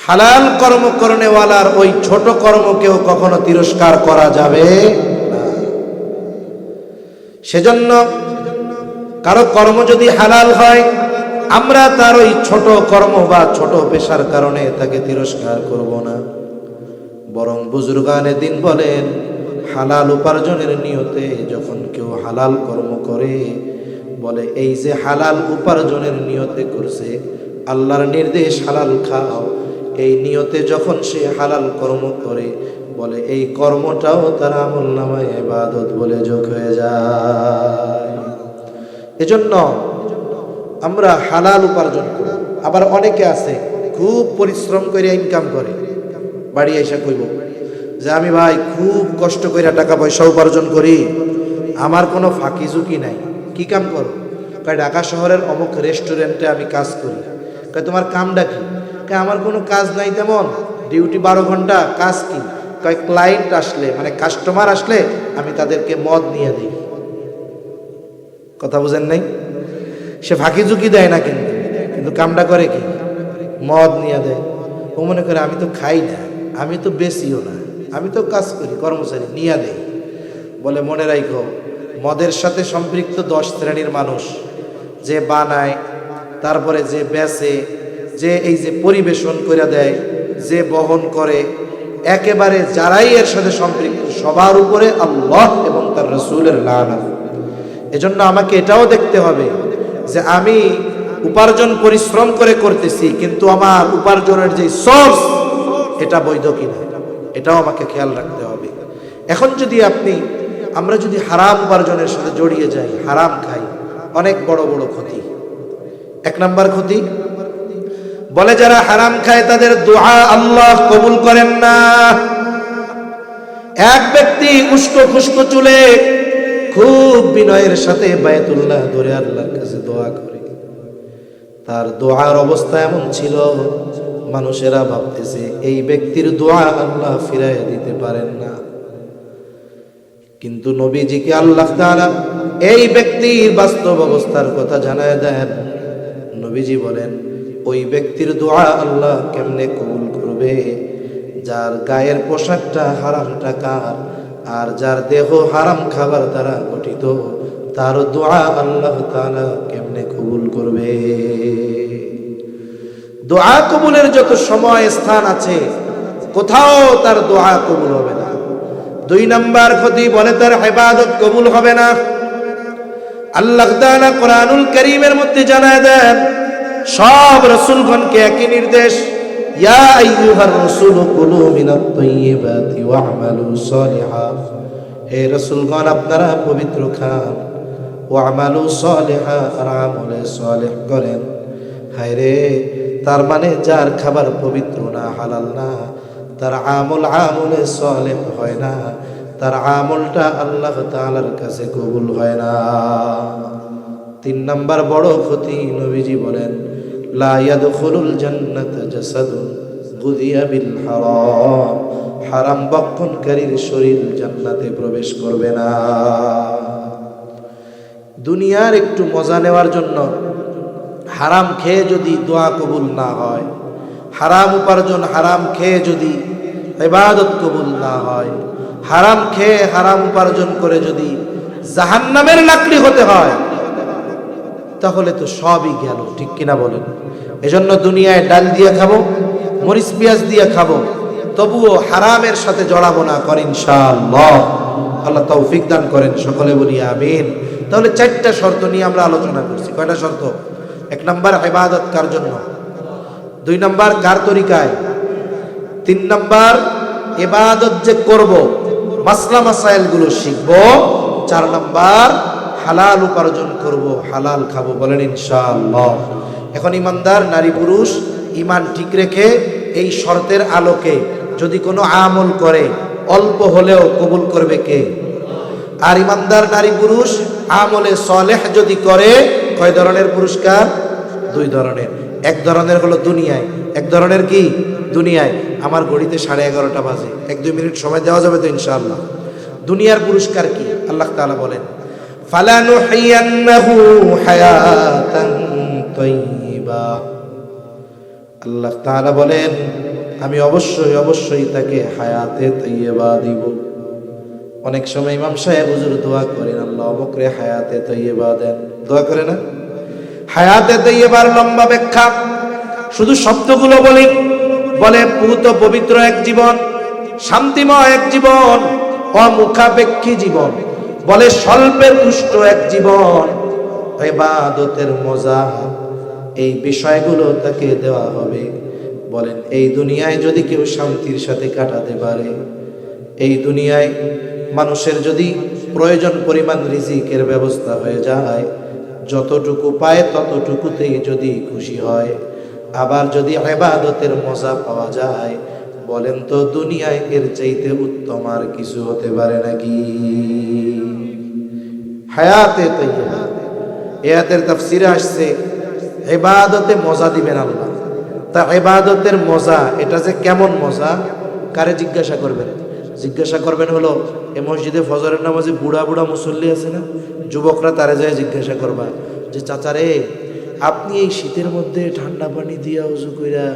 হালাল কর্ম করনেওয়ালার ওই ছোট কর্মকেও কখনো তিরস্কার করা যাবে না। সেজন্য কারো কর্ম যদি হালাল হয়, আমরা তার ওই ছোট কর্ম বা ছোট পেশার কারণে তাকে তিরস্কার করব না, বরং বুজুর্গানে দিন বলেন, হালাল উপার্জনের নিয়তে যখন কেউ হালাল কর্ম করে, বলে এই যে হালাল উপার্জনের নিয়তে করছে, আল্লাহর নির্দেশ হালাল খাও, এই নিয়তে যখন সে হালাল কর্ম করে, বলে এই কর্মটাও তার আমলনামায় ইবাদত বলে যোগ হয়ে যায়। এজন্য আমরা হালাল উপার্জন করি। আবার অনেকে আছে খুব পরিশ্রম করে ইনকাম করে, বাড়ি এসে কইব যে আমি ভাই খুব কষ্ট করে টাকা পয়সা উপার্জন করি, আমার কোনো ফাঁকি ঝুঁকি নাই। কি কাম করো? কয় ঢাকা শহরের অমুক রেস্টুরেন্টে আমি কাজ করি। কয় তোমার কামটা কি? কয় আমার কোনো কাজ নাই তেমন, ডিউটি 12 ঘন্টা। কাজ কি? কয় ক্লায়েন্ট আসলে, মানে কাস্টমার আসলে আমি তাদেরকে মদ নিয়ে দিই। কথা বুঝেন নাই? সে ফাঁকি ঝুঁকি দেয় না, কিন্তু কামটা করে কি? মদ নিয়ে দেয়। ও মনে করে আমি তো খাই না, আমি তো বেশিও না, আমি তো কাজ করি, কর্মচারী, নিয়ে দেয়। বলে মনে রাখো, মদের সাথে সম্পৃক্ত 10 শ্রেণীর মানুষ, যে বানায়, তারপরে যে বেচে, যে এই যে পরিবেশন করে দেয়, যে বহন করে, একেবারে যারাই এর সাথে সম্পৃক্ত সবার উপরে আল্লাহ এবং তার রাসূলের লানত। এজন্য আমাকে এটাও দেখতে হবে যে আমি উপার্জন পরিশ্রম করে করতেছি, কিন্তু আমার উপার্জনের যে সোর্স এটা বৈধ কিনা, এটাও আমাকে খেয়াল রাখতে হবে। এখন যদি আমরা যদি হারাম উপার্জনের সাথে জড়িয়ে যাই, হারাম খাই, অনেক বড় বড় ক্ষতি। 1 নাম্বার ক্ষতি, বলে যারা হারাম খায় তাদের দোয়া আল্লাহ কবুল করেন না। এক ব্যক্তি উস্কো খুস্কো চুলে খুব বিনয়ের সাথে বায়তুল্লাহ ধরে আল্লাহর কাছে দোয়া করে, তার দোয়ার অবস্থা এমন ছিল মানুষেরা ভাবতেছে এই ব্যক্তির দোয়া আল্লাহ ফিরাইয়া দিতে পারেন না। কিন্তু নবীজিকে আল্লাহ তাআলা এই ব্যক্তির বাস্তব অবস্থার কথা জানায় দেন। নবীজি বলেন, ওই ব্যক্তির দোয়া আল্লাহ কেমনে কবুল করবে? যার গায়ের পোশাকটা হারাম টাকার আর যার দেহ হারাম খাবার দ্বারা গঠিত, তার দোয়া আল্লাহ তাআলা কেমনে কবুল করবে? দোয়া কবুলের যত সময় স্থান আছে, কোথাও তার দোয়া কবুল হবে না। 2 নাম্বার ক্ষতি বলে তার ইবাদত কবুল হবে না। আল্লাহ তাআলা কোরআনুল কারীমের মধ্যে জানায় দেন, সব রাসূলগণকে একই নির্দেশ, ইয়া আইয়ুহার রাসূলু কুলু মিনাত তাইয়্যিবাতি ওয়া'মালু সালিহান। হে রাসূলগণ, আপনারা পবিত্র খান, ওয়া'মালু সালিহান, আর আমলে সালেহ করেন। হায়রে, তার মানে যার খাবার পবিত্র না, হালাল না, তার আমলে সালেহ হয় না, তার আমলটা আল্লাহ তাআলার কাছে কবুল হয় না। 3 নাম্বার বড় ক্ষতি, নবীজি বলেন, লা ইয়াদখুলুল জান্নাতা জাসাদুন গুযিয়া বিল হারাম। হারাম ভক্ষণকারীর শরীর জান্নাতে প্রবেশ করবে না। দুনিয়ার একটু মজা নেওয়ার জন্য হারাম খেয়ে যদি দোয়া কবুল না হয়, হারাম উপার্জন হারাম খেয়ে যদি ইবাদত কবুল না হয়, হারাম খেয়ে হারাম উপার্জন করে যদি জাহান্নামের লাকড়ি হতে হয়, তাহলে তো সবই গেল। ঠিক কিনা বলেন? এজন্য দুনিয়ায় ডাল দিয়ে খাবো, মরিচ পেঁয়াজ দিয়ে খাবো, তবুও হারামের সাথে জড়াবো না, করেন ইনশাআল্লাহ। আল্লাহ তৌফিক দান করেন, সকলে বলি আমিন। তাহলে 4টা শর্ত নিয়ে আমরা আলোচনা করছি। কয়টা শর্ত? 1 নাম্বার ইবাদত কার জন্য, 2 নাম্বার কার তরিকায়, 3 নাম্বার ইবাদত যে করব মাসলা মাসাইল গুলো শিখবো, 4 নাম্বার হালাল উপার্জন করব, হালাল খাবো, বলেন ইনশাআল্লাহ। এখন ইমানদার নারী পুরুষ ঈমান ঠিক রেখে এই শর্তের আলোকে যদি কোনো আমল করে, অল্প হলেও কবুল করবে কে? আর ইমানদার নারী পুরুষ আমলে সালেহ যদি করে, কয় ধরনের পুরস্কার? 2 ধরনের। 1 ধরনের হলো দুনিয়ায়, 1 ধরনের কি? দুনিয়ায়। আমার ঘড়িতে 11:30 বাজে, 1-2 মিনিট সময় দেওয়া যাবে তো ইনশাআল্লাহ। দুনিয়ার পুরস্কার কি? আল্লাহ তাআলা বলেন, ফালানুহিয়ান্নাহু হায়াতান তাইয়্যিবা। আল্লাহ তাআলা বলেন, আমি অবশ্যই তাকে হায়াতে তাইয়্যিবা দিব। অনেক সময় ইমাম সাহেব হুজুর দোয়া করেন, আল্লাহ বকরে হায়াতে তাইয়্যিবা দেন, দোয়া করে না? হায়াতে তাইয়্যিবার লম্বা ব্যাখ্যা, শুধু শব্দগুলো বলে পুত পবিত্র এক জীবন, শান্তিময় এক জীবন, অমুখাপেক্ষী জীবন, বলে স্বল্পে তুষ্ট এক জীবন, ইবাদতের মজা, এই বিষয়গুলো তাকে দেওয়া হবে। বলেন, এই দুনিয়ায় যদি কেউ শান্তির সাথে কাটাতে পারে, এই দুনিয়ায় মানুষের যদি প্রয়োজন পরিমাণ রিজিকের ব্যবস্থা হয়ে যায়, যতটুকু পায় ততটুকুতেই যদি খুশি হয়, আবার যদি ইবাদতের মজা পাওয়া যায়, বলেন তো দুনিয়ায় এর চাইতে উত্তম আর কিছু হতে পারে নাকি? হায়াতে তাইয়্যিবা, আয়াতের তাফসীরে আসছে ইবাদতে মজা দিবেন আল্লাহ। তা ইবাদতের মজা, এটা যে কেমন মজা, কারে জিজ্ঞাসা করবেন? জিজ্ঞাসা করবেন হলো এই মসজিদে ফজরের নামাজে বুড়া মুসল্লি আছে না, যুবকরা তারে যায় জিজ্ঞাসা করবা যে, চাচারে আপনি এই শীতের মধ্যে ঠান্ডা পানি দিয়া উজু কইরা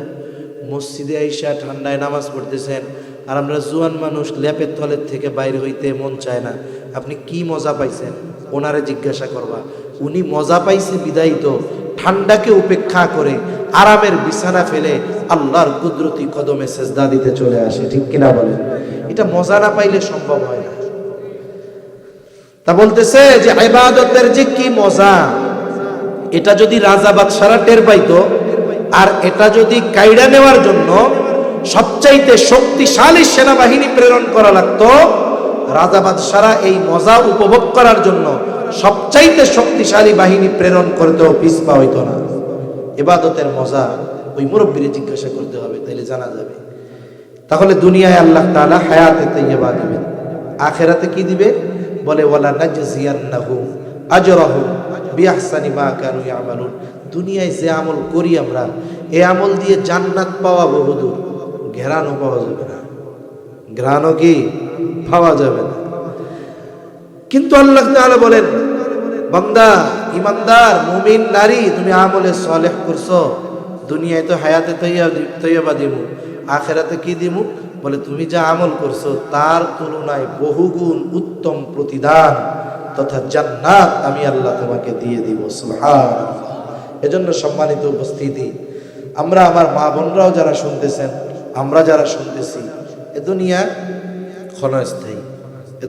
মসজিদে আইসা ঠান্ডায় নামাজ পড়তেছেন, আর আমরা জোয়ান মানুষ ল্যাপের তলের থেকে বাইরে হইতে মন চায় না, আপনি কি মজা পাইছেন? ওনারে জিজ্ঞাসা করবা। উনি মজা পাইছে বিদায়ী তো ঠান্ডাকে উপেক্ষা করে আরামের বিছানা ফেলে আল্লাহর কুদরতি কদমে সেজদা দিতে চলে আসে। ঠিক কিনা বলেন? এটা মজা না পাইলে সম্ভব হয় না। তা বলতেছে যে ইবাদতের যে কি মজা, এটা যদি রাজা বাদশারা টের পাইতো, আর এটা যদি কায়দা নেওয়ার জন্য সবচাইতে শক্তিশালী সেনাবাহিনী প্রেরণ করা লাগতো, রাজা বাদশারা এই মজা উপভোগ করার জন্য সবচাইতে শক্তিশালী বাহিনী প্রেরণ করতেও পিছপা হইতো না। ইবাদতের মজা ওই মুরব্বীরে জিজ্ঞাসা করতে হবে, তাইলে জানা যাবে। তাহলে দুনিয়ায় আল্লাহ তাআলা হায়াতে তাইয়্যিবা দিবেন, আখিরাতে কি দিবে? বলে ওয়ালা নাজজিয়ান্নাহুম আজরাহুম বিআহসানি মা কানু ইয়ামালুন। দুনিয়ায় যে আমল করি আমরা, এই আমল দিয়ে জান্নাত পাওয়া বহুদূর, ঘেরানো পাওয়া যাবে না, ঘ্রাণও কি পাওয়া যাবে না। কিন্তু আল্লাহ তাআলা বলেন বান্দা, ইমানদার, মুমিন নারী, তুমি আমলে সালেহ করছো, দুনিয়ায় তো হায়াতে তৈয়বা দিমু, আখেরাতে কি দিমু? বলে তুমি যা আমল করছো তার তুলনায় বহুগুণ উত্তম প্রতিদান তথা জান্নাত আমি আল্লাহ তোমাকে দিয়ে দিব। সুবহানাল্লাহ। এজন্য সম্মানিত উপস্থিতি, আমরা আমার মা বোনরাও যারা শুনতেছেন, আমরা যারা শুনতেছি, এ দুনিয়া ক্ষণস্থায়ী।